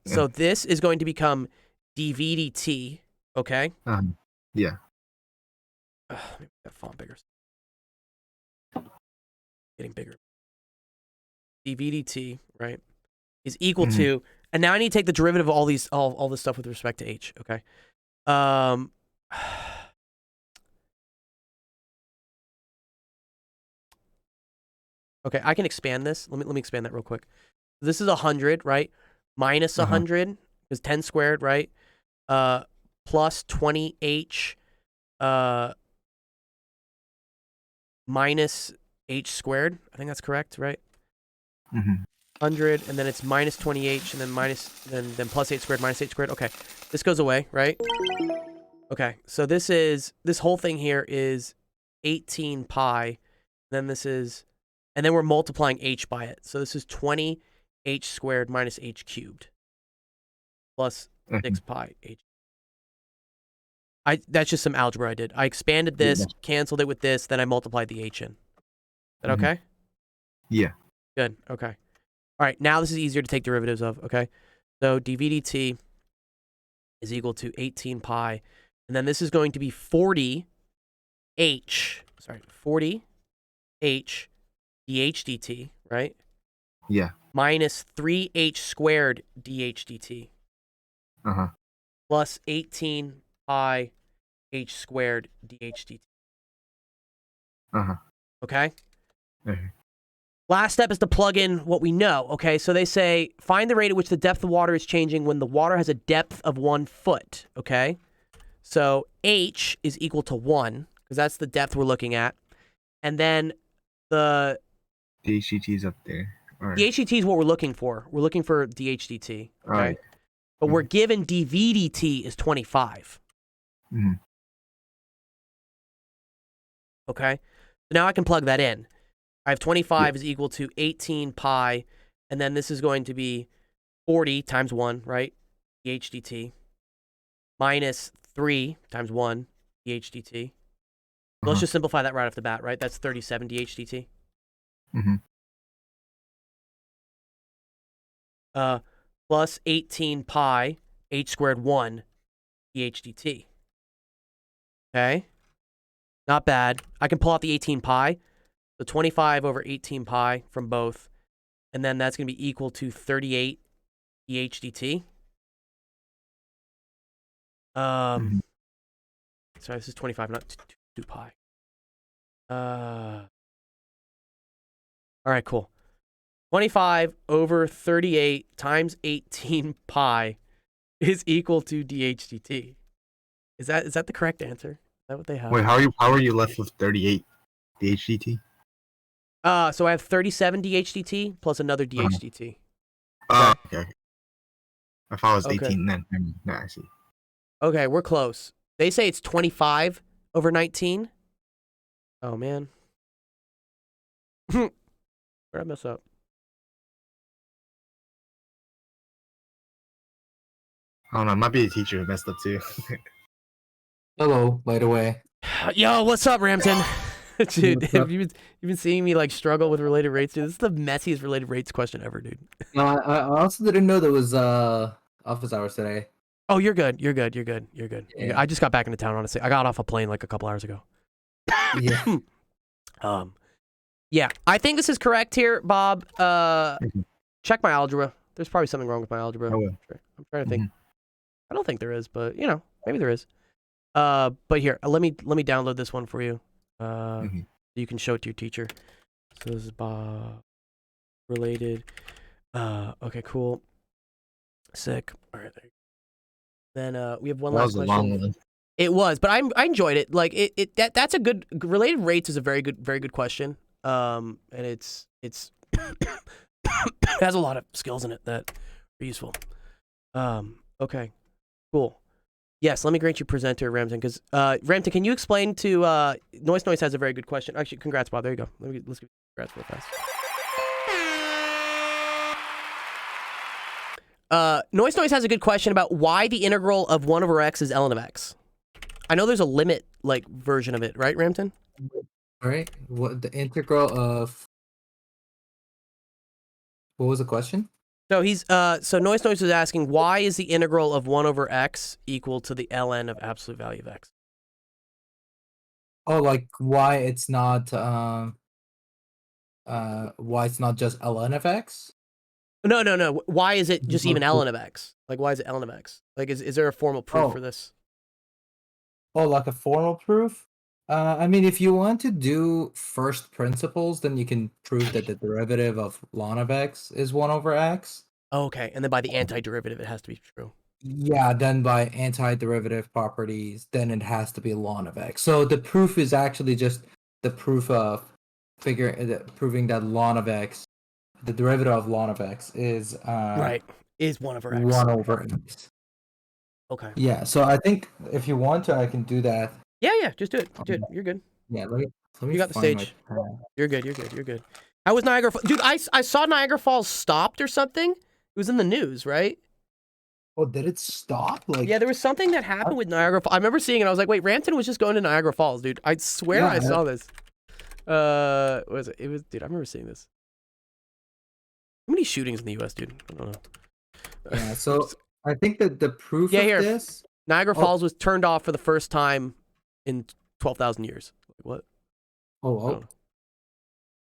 So this is going to become dv dt, okay? Yeah. Let me make that font bigger. Getting bigger. dv dt, right, is equal to, and now I need to take the derivative of all these, all this stuff with respect to h, okay? Okay, I can expand this. Let me expand that real quick. This is 100, right? Minus 100 is 10 squared, right? Plus 20h minus h squared. I think that's correct, right? 100, and then it's minus 20h, and then minus, then plus h squared minus h squared. Okay, this goes away, right? Okay, so this whole thing here is 18 pi. Then this is, and then we're multiplying h by it. So this is 20 h squared minus h cubed plus 6 pi h. That's just some algebra I did. I expanded this, canceled it with this, then I multiplied the h in. Is that okay? Yeah. Good. Okay. All right. Now this is easier to take derivatives of. Okay. So dv dt is equal to 18 pi. And then this is going to be 40 h dh dt, right? Yeah. Minus 3h squared dh dt. Plus 18 pi h squared dh dt. Okay? Last step is to plug in what we know. Okay, so they say, find the rate at which the depth of water is changing when the water has a depth of 1 foot. Okay? So h is equal to 1, because that's the depth we're looking at. And then the DHT is up there. the HDT is what we're looking for. We're looking for DHDT. Okay? Right. But we're given dVdt is 25. Okay? So now I can plug that in. I have 25 is equal to 18 pi, and then this is going to be 40 times 1, right? dHdt. Minus 3 times 1, dHdt. So let's just simplify that right off the bat, right? That's 37 dHdt. Plus 18 pi h squared 1 dHdt. Okay? Not bad. I can pull out the 18 pi. So 25 over 18 pi from both. And then that's going to be equal to 38 dHdt. Sorry, this is 25, not 2 pi. All right, cool. 25 over 38 times 18 pi is equal to dHdt. Is that the correct answer? Is that what they have? Wait, how are you left with 38 DHDT? So I have 37 dHdt plus another dHdt. Oh, okay. I thought it was Okay. 18 then. No, I see. Okay, we're close. They say it's 25 over 19. Oh, man. Where'd I mess up? I don't know. It might be the teacher who messed up too. Hello, by the way. Yo, what's up, Ramton? Dude, What's up? you've been seeing me like struggle with related rates, dude. This is the messiest related rates question ever, dude. No, I also didn't know there was office hours today. Oh, you're good. You're good. You're good. You're good. Yeah. I just got back into town, honestly. I got off a plane like a couple hours ago. Yeah. Yeah, I think this is correct here, Bob. Check my algebra. There's probably something wrong with my algebra. I will. I'm trying to think. I don't think there is, but you know, maybe there is. But here, let me download this one for you. You can show it to your teacher. So this is Bob related. Okay, cool. Sick. All right. There you go. Then we have one That last was a question. long one. It was, but I enjoyed it. Like that's a good related rates is a very good question. And it's it has a lot of skills in it that are useful. Okay, cool. Yes, let me grant you presenter, Ramton, because Ramton, can you explain to Noise has a very good question. Actually, congrats, Bob. There you go. Let's give congrats real fast. Noise has a good question about why the integral of 1 over x is ln of x. I know there's a limit like version of it, right, Ramton? All right. What the integral of? What was the question? So he's so Noise is asking why is the integral of 1 over x equal to the ln of absolute value of x? Oh, like why it's not why it's not just ln of x? No. Why is it just even Multiple- ln of x? Like why is it ln of x? Like is there a formal proof for this? Oh, like a formal proof? I mean, if you want to do first principles, then you can prove that the derivative of ln of x is 1 over x. Okay, and then by the antiderivative, it has to be true. Yeah, then by antiderivative properties, then it has to be ln of x. So the proof is actually just the proof of proving that ln of x, the derivative of ln of x is Right, is 1 over x. 1 over x. Okay. Yeah, so I think if you want to, I can do that. Yeah, just do it. Dude, you're good. Yeah, let me You got the find stage. my pen. You're good. How was Niagara Falls? Dude, I saw Niagara Falls stopped or something. It was in the news, right? Oh, did it stop? Like, Yeah, there was something that happened with Niagara Falls. I remember seeing it. I was like, wait, Rampton was just going to Niagara Falls, dude. I swear Yeah, I saw this. What was it? It was, dude, I remember seeing this. How many shootings in the U.S., dude? I don't know. yeah, so I think that the proof Yeah, of here. this. Niagara Falls was turned off for the first time in 12,000 years. What? Oh.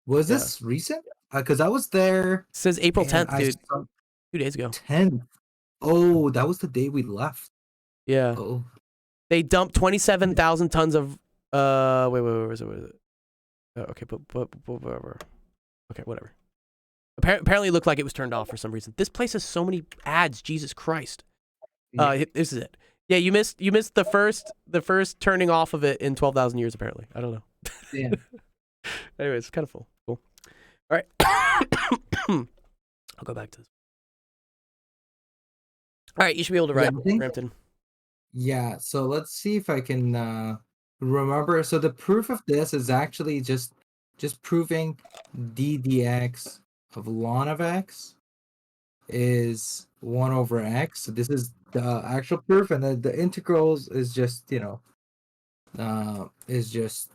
Was Yeah. this recent? Because I was there. It says April 10th, dude. Saw 2 days ago. 10th. Oh, that was the day we left. Yeah. Oh. They dumped 27,000 tons of wait, where is it? Oh, okay, but whatever. Okay, whatever. Apparently it looked like it was turned off for some reason. This place has so many ads, Jesus Christ. This is it. Yeah, you missed the first turning off of it in 12,000 years apparently. I don't know. Yeah. Anyways, it's kind of full. Cool. All right. I'll go back to this. All right, you should be able to Yeah, write, I think- Rampton. Yeah, so let's see if I can remember. So the proof of this is actually just proving ddx of ln of x is 1 over x. So this is the actual proof, and then the integrals is just, is just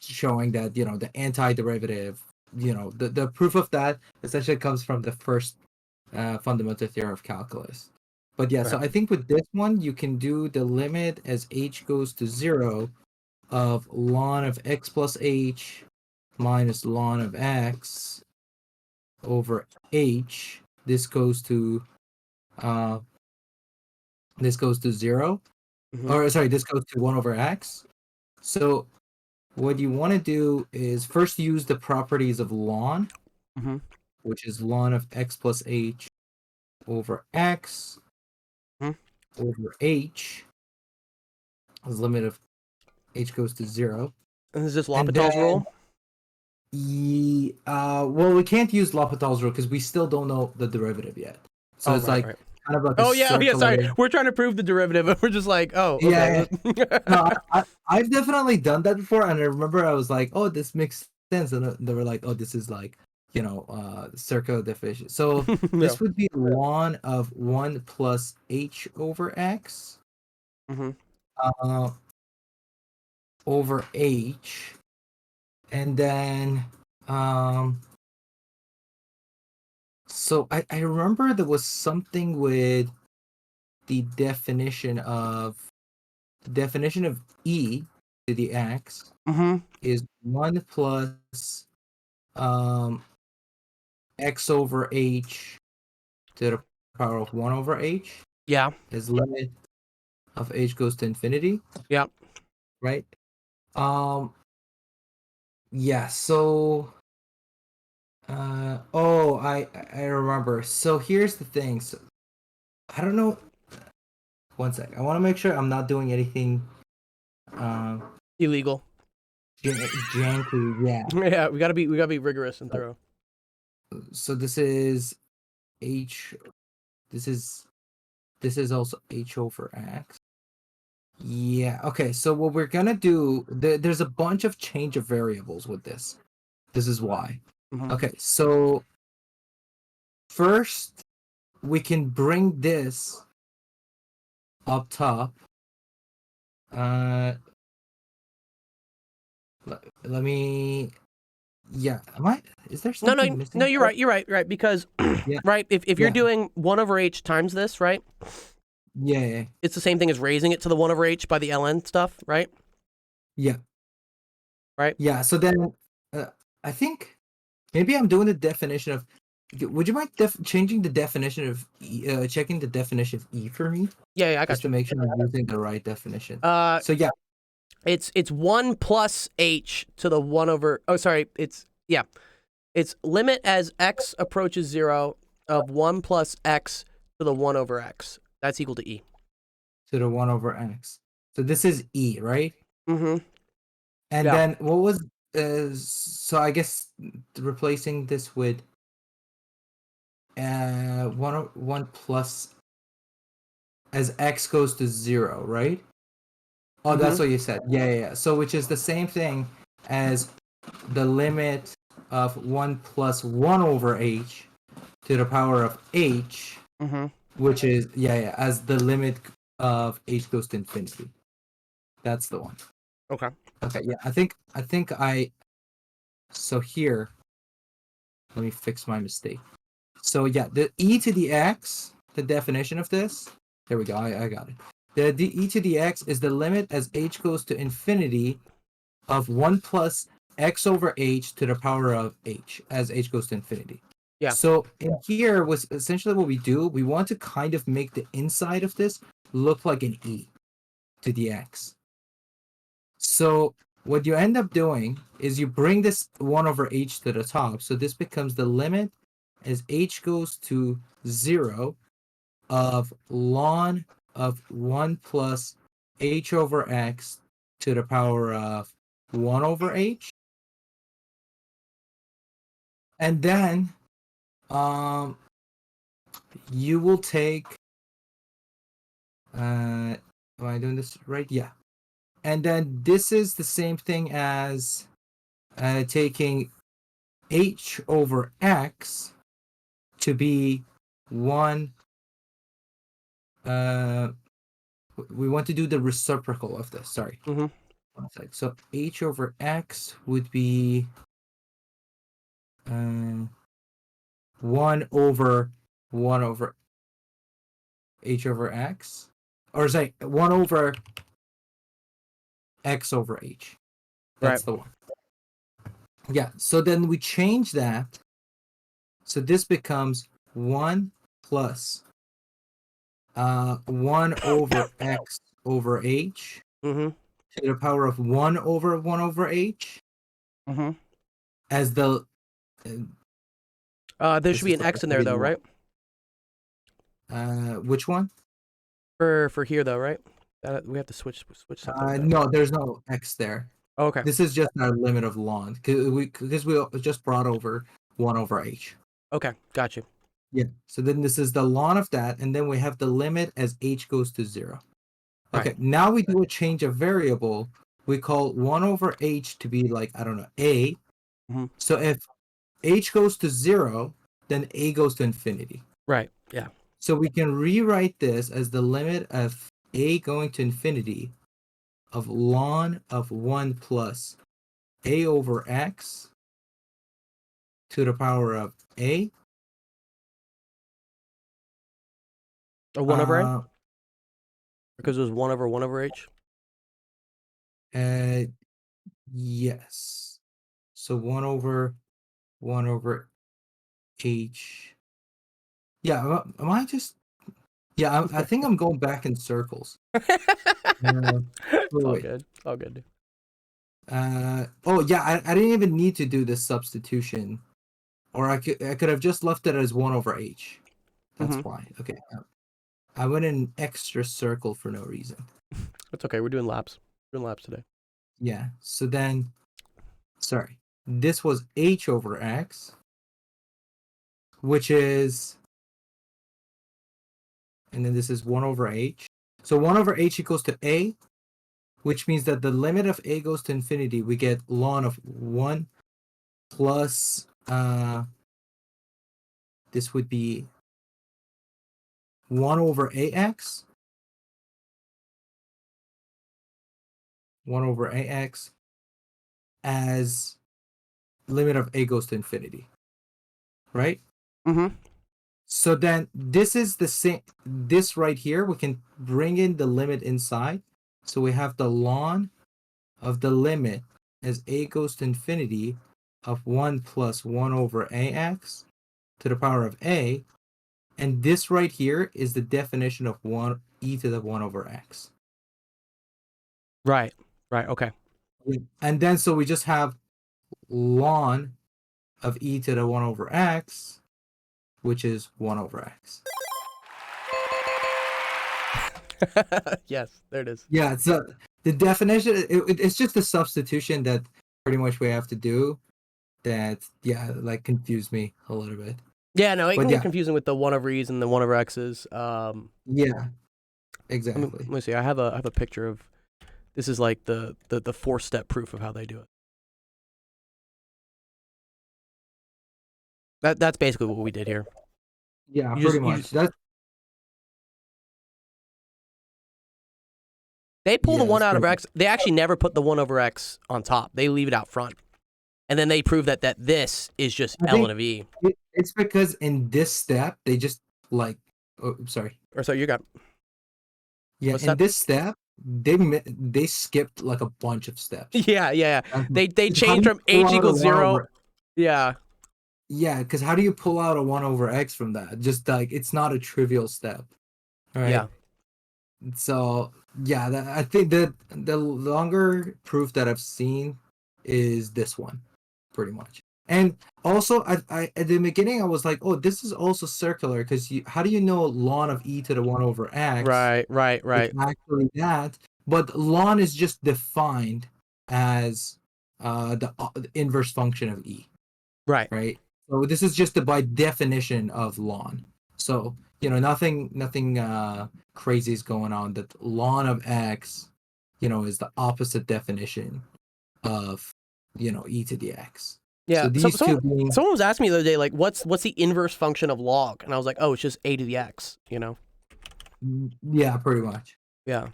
showing that, the antiderivative, the proof of that essentially comes from the first fundamental theorem of calculus. But yeah, so I think with this one, you can do the limit as h goes to 0 of ln of x plus h minus ln of x over h. This goes to 0. Mhm. Or sorry, this goes to 1 over x. So what you want to do is first use the properties of ln, Mhm. which is ln of x plus h over x Mhm. over h, as limit of h goes to 0. And is this And L'Hopital's then- rule? Well, we can't use L'Hopital's rule because we still don't know the derivative yet. So it's right. kind of like a Oh yeah, sorry. circular- We're trying to prove the derivative, and we're just like, oh, okay. No, I've definitely done that before, and I remember I was like, oh, this makes sense, and they were like, oh, this is like, circular definition. So this would be ln of 1 plus h over x Mhm. over h, and then so I remember there was something with the definition of e to the x Mhm. is 1 plus x over h to the power of 1 over h Yeah. as limit of h goes to infinity. Yep. Right? Yeah, so I remember. So here's the thing. So I don't know. one sec. I want to make sure I'm not doing anything Illegal. janky. Yeah. Yeah, we gotta be rigorous and thorough. So this is h. This is also h over x. Yeah. Okay. So what we're gonna do? There's a bunch of change of variables with this. This is why. Mhm. Okay. So first, we can bring this up top. Let me. Yeah. Am I? Is there No, something missing? no, you're right. You're right. Because, Yeah. right, if you're Yeah. doing 1 over h times this, right, Yeah. it's the same thing as raising it to the 1 over h by the ln stuff, right? Yeah. Right. Yeah. So then, I think maybe I'm doing the definition of. Would you mind changing the definition of checking the definition of e for me? Yeah, I Just got to make sure I'm using the right definition. you. So yeah, It's 1 plus h to the 1 over. Oh, sorry. It's limit as x approaches 0 of 1 plus x to the 1 over x. That's equal to e. to the 1 over x. So this is e, right? Mm-hmm. And Yeah. then what was so I guess replacing this with 1 plus as x goes to 0, right? Oh, that's what you said. Yeah. So which is the same thing as the limit of 1 plus 1 over h to the power of h, Mm-hmm. which is as the limit of h goes to infinity. That's the one. Okay. Okay, yeah, I think so here, let me fix my mistake. So yeah, the e to the x, the definition of this, there we go, I got it. The e to the x is the limit as h goes to infinity of 1 plus x over h to the power of h as h goes to infinity. Yeah. So in here was essentially what we do. We want to kind of make the inside of this look like an e to the x. So what you end up doing is you bring this 1 over h to the top. So this becomes the limit as h goes to 0 of ln of 1 plus h over x to the power of 1 over h. And then you will take am I doing this right? Yeah. And then this is the same thing as taking h over x to be 1. We want to do the reciprocal of this. Sorry. Mhm. 1 sec. So h over x would be 1 over h over x, or say 1 over x over h. That's the one. Yeah. So then we change that. So this becomes 1 plus 1 over x over h Mm-hmm. to the power of 1 over h Mm-hmm. as the There This should be is an the x in there though, right? which one? For here though, right? We have to switch something. there. No, there's no x there. Oh, okay. This is just our limit of ln because we just brought over 1 over h. Okay. Got you. Yeah. So then this is the ln of that, and then we have the limit as h goes to 0. Okay. Right. Now we do a change of variable. We call 1 over h to be like, I don't know, a. Mhm. So if h goes to 0, then a goes to infinity. Right. Yeah. So we can rewrite this as the limit of a going to infinity of ln of 1 plus a over x to the power of a. Or 1 over a? Because it was 1 over h? Yes. So 1 over h. Yeah, am I just... Yeah, I think I'm going back in circles. It's all wait. good. All good. Oh yeah, I didn't even need to do this substitution, or I could have just left it as 1 over h. That's Mhm. why. Okay. I went in an extra circle for no reason. It's okay. We're doing laps. We're doing laps today. Yeah. So then, sorry, this was h over x, which is, and then this is 1 over h. So 1 over h equals to a, which means that the limit of a goes to infinity, we get ln of 1 plus, this would be 1 over ax, 1 over ax, as limit of a goes to infinity, right? Mm-hmm. So then this is the same, this right here, we can bring in the limit inside. So we have the ln of the limit as a goes to infinity of 1 plus 1 over ax to the power of a. And this right here is the definition of 1 e to the 1 over x. Right. Right. Okay. And then so we just have ln of e to the 1 over x, which is 1 over x. Yes, there it is. Yeah, so the definition, it's just a substitution that pretty much we have to do that, yeah, like confused me a little bit. Yeah, no, it But can yeah. get confusing with the 1 over e's and the 1 over x's. Yeah, Let exactly. me see. I have a picture of. This is like the 4-step proof of how they do it. That's basically what we did here. Yeah, you pretty just- you much. just- That's They pull the Yeah, 1 that's out of pretty- x. They actually never put the 1 over x on top. They leave it out front. And then they prove that this is just I think- ln of e. it's because in this step they just like, oh, sorry. Or so you got. Yeah, What's in that? this step they skipped like a bunch of steps. Yeah. They How do changed you from pull h out a equals 1 0. over- Yeah. Yeah, because how do you pull out a 1 over x from that? Just like, it's not a trivial step. Right? Yeah. So yeah, I think that the longer proof that I've seen is this one, pretty much. And also, I at the beginning I was like, oh, this is also circular because how do you know ln of e to the 1 over x? Right. It's actually that, but ln is just defined as the inverse function of e, Right. right? So this is just the by definition of ln. So nothing crazy is going on. That ln of x, is the opposite definition of e to the x. Yeah. So these two being Someone was asking me the other day, like, what's the inverse function of log? And I was like, oh, it's just a to the x. yeah, pretty much. Yeah.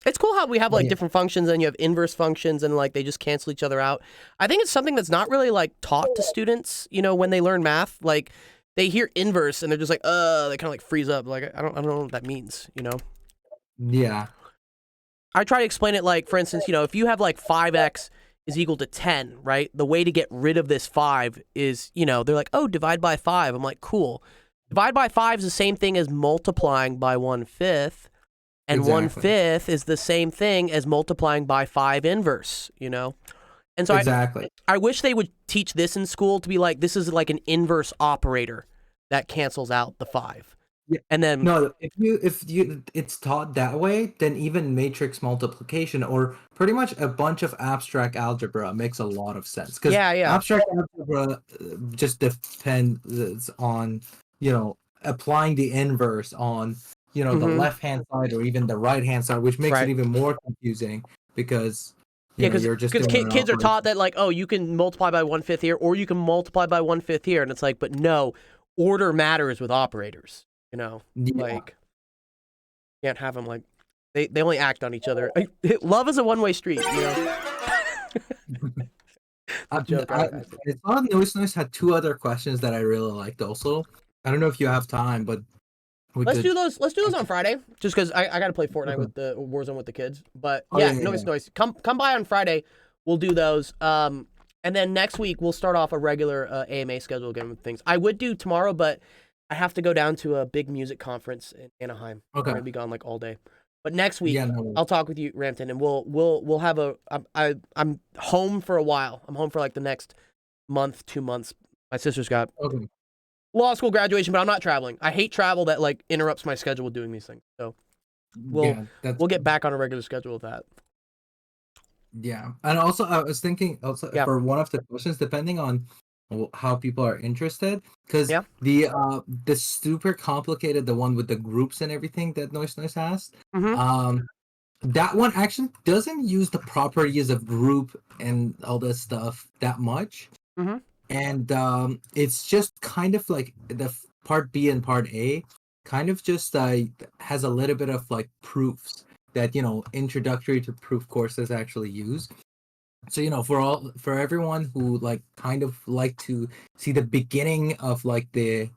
It's cool how we have like Yeah. different functions and you have inverse functions and like they just cancel each other out. I think it's something that's not really like taught to students, when they learn math. Like they hear inverse and they're just like, they kind of like freeze up. Like I don't know what that means, Yeah. I try to explain it like, for instance, if you have like 5x is equal to 10, right? The way to get rid of this 5 is, they're like, oh, divide by 5. I'm like, cool. Divide by 5 is the same thing as multiplying by 1/5. And Exactly. 1/5 is the same thing as multiplying by 5 inverse, And so Exactly. I wish they would teach this in school to be like, this is like an inverse operator that cancels out the 5. Yeah. And then No, if you it's taught that way, then even matrix multiplication or pretty much a bunch of abstract algebra makes a lot of sense. Because Yeah. abstract algebra just depends on applying the inverse on the Mhm. left hand side or even the right hand side, which makes Right. it even more confusing because Yeah, you're just because doing an kids are operation. taught that like, oh, you can multiply by 1/5 here, or you can multiply by 1/5 here, and it's like, but no, order matters with operators. Yeah. Like can't have them like they only act on each other. Love is a one-way street. Joke, I saw Noise had 2 other questions that I really liked also. I don't know if you have time, but we Let's could- do those. Let's do those on Friday, just because I got to play Fortnite Okay. with the Warzone with the kids. But Oh, yeah, yeah, noise. yeah. Come by on Friday. We'll do those. And then next week we'll start off a regular AMA schedule again with things. I would do tomorrow, but I have to go down to a big music conference in Anaheim. Okay. I'm gonna be gone like all day. But next week Yeah, no. I'll talk with you, Rampton, and we'll have I'm home for a while. I'm home for like the next month, 2 months. My sister's got Okay. law school graduation, but I'm not traveling. I hate travel that like interrupts my schedule with doing these things. So Yeah, that's we'll get back on a regular schedule with that. Yeah, and also I was thinking also Yeah. for one of the questions, depending on how people are interested, because Yeah. the super complicated, the one with the groups and everything that Noise has, Mhm. that one actually doesn't use the properties of group and all this stuff that much, Mhm. and it's just kind of like the part B and part A, kind of just has a little bit of like proofs that introductory to proof courses actually use. So for everyone who like kind of like to see the beginning of like the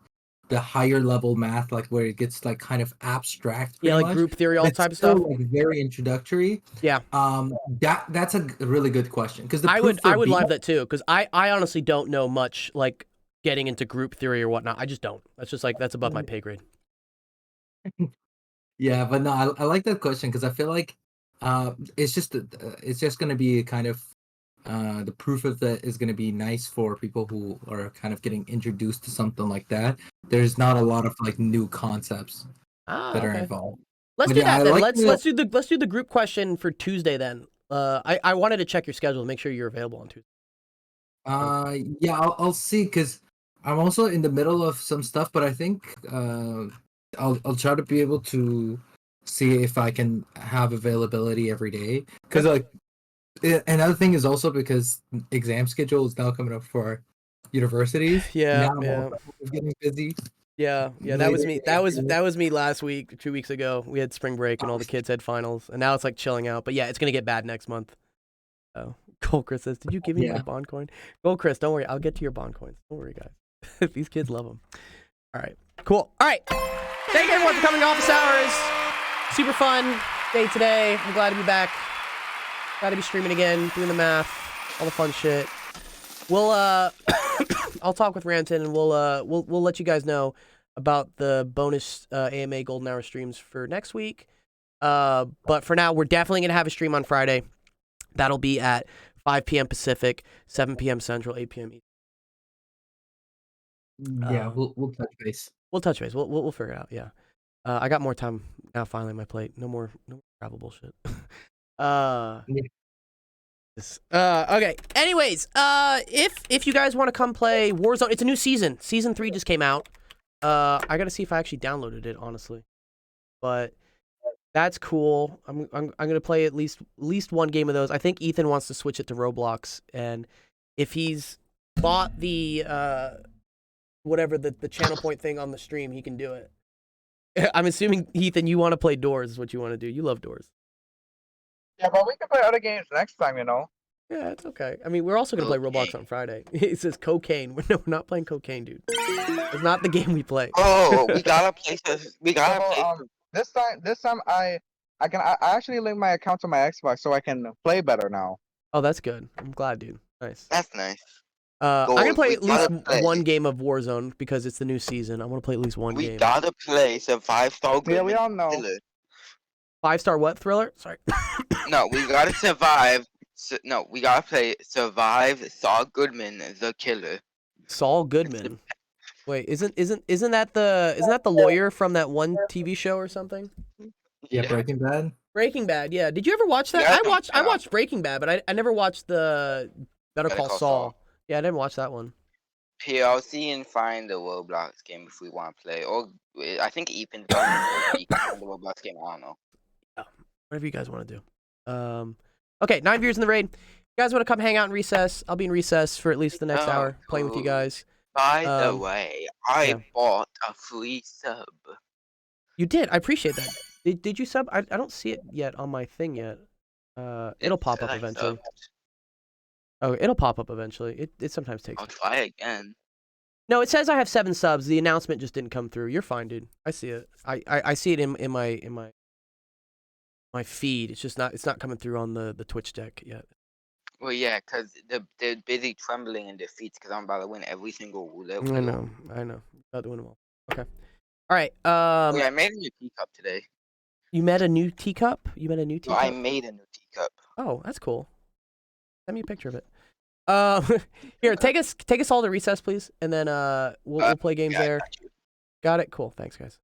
higher level math, like where it gets like kind of abstract Yeah, pretty like much, group theory, all but type of still stuff. like very introductory. Yeah. That's a really good question, because the I proof would for B, love that too, because I honestly don't know much like getting into group theory or whatnot. I just don't. That's just like that's above my pay grade. yeah, but no, I like that question because I feel like it's just gonna be kind of the proof of that is gonna be nice for people who are kind of getting introduced to something like that. There's not a lot of like new concepts that are Okay. involved. Let's But do yeah, that I then. like Let's do the group question for Tuesday then. I wanted to check your schedule and make sure you're available on Tuesday. Yeah, I'll see, because I'm also in the middle of some stuff, but I think I'll try to be able to see if I can have availability every day. Because like another thing is also because exam schedule is now coming up for universities. Yeah, Now I'm yeah. also getting busy. Yeah, that was later me. in the That afternoon. was me last week, 2 weeks ago. We had spring break and all the kids had finals, and now it's like chilling out. But yeah, it's gonna get bad next month. Oh, Gold Chris says, "Did you give me my Yeah. bond coin?" Gold Chris, don't worry, I'll get to your bond coins. Don't worry, guys. These kids love them. All right, cool. All right, thank you everyone for coming to Office Hours. Super fun day today. I'm glad to be back. Glad to be streaming again, doing the math, all the fun shit. We'll I'll talk with Ramton and we'll let you guys know about the bonus AMA Golden Hour streams for next week. But for now, we're definitely gonna have a stream on Friday. That'll be at 5 p.m. Pacific, 7 p.m. Central, 8 p.m. Eastern. Yeah, we'll touch base. We'll touch base. We'll figure it out. Yeah. I got more time now. Finally, on my plate. No more travel bullshit. Yeah. Okay. Anyways, if you guys want to come play Warzone, it's a new season. Season 3 just came out. I gotta see if I actually downloaded it, honestly. But that's cool. I'm gonna play at least one game of those. I think Ethan wants to switch it to Roblox, and if he's bought the whatever the channel point thing on the stream, he can do it. I'm assuming, Ethan, you want to play Doors is what you want to do. You love Doors. Yeah, but we can play other games next time, you know. Yeah, it's okay. I mean, we're also gonna play Roblox on Friday. It says cocaine. We're not playing cocaine, dude. It's not the game we play. Oh, we gotta play. We gotta play. This time I actually link my account to my Xbox so I can play better now. Oh, that's good. I'm glad, dude. Nice. That's nice. I'm gonna Gold, play we at least gotta play. one game of Warzone because it's the new season. I want to play at least one We game. gotta play Survive Star Yeah, we all know. Thriller. 5-star what thriller? Sorry. No, we gotta survive. No, we gotta play Survive Saul Goodman, the killer. Saul Goodman. Wait, isn't that the lawyer from that one TV show or something? Yeah, Breaking Bad. Breaking Bad. Yeah. Did you ever watch that? Yeah, I watched Breaking Bad, but I never watched the Better Call Saul. Yeah, I didn't watch that one. PLC and find the Roblox game if we want to play. Or I think Ethan can find the Roblox game. I don't know. Yeah, whatever you guys want to do. Okay, 9 viewers in the raid. You guys want to come hang out in recess? I'll be in recess for at least the next hour playing with you guys. By the way, I bought a free sub. You did. I appreciate that. Did you sub? I don't see it yet on my thing yet. It'll pop up eventually. Oh, it'll pop up eventually. It sometimes takes. I'll try again. No, it says I have 7 subs. The announcement just didn't come through. You're fine, dude. I see it. I see it in my feed. It's just not coming through on the Twitch deck yet. Well, yeah, because they're busy trembling in defeats because I'm about to win every single level. I know. Not doing well. Okay. All right. Yeah, I made a new teacup today. You met a new teacup? No, I made a new teacup. Oh, that's cool. Send me a picture of it. Here, take us all to recess, please, and then we'll play games Yeah, I there. got you. Got it. Cool. Thanks, guys.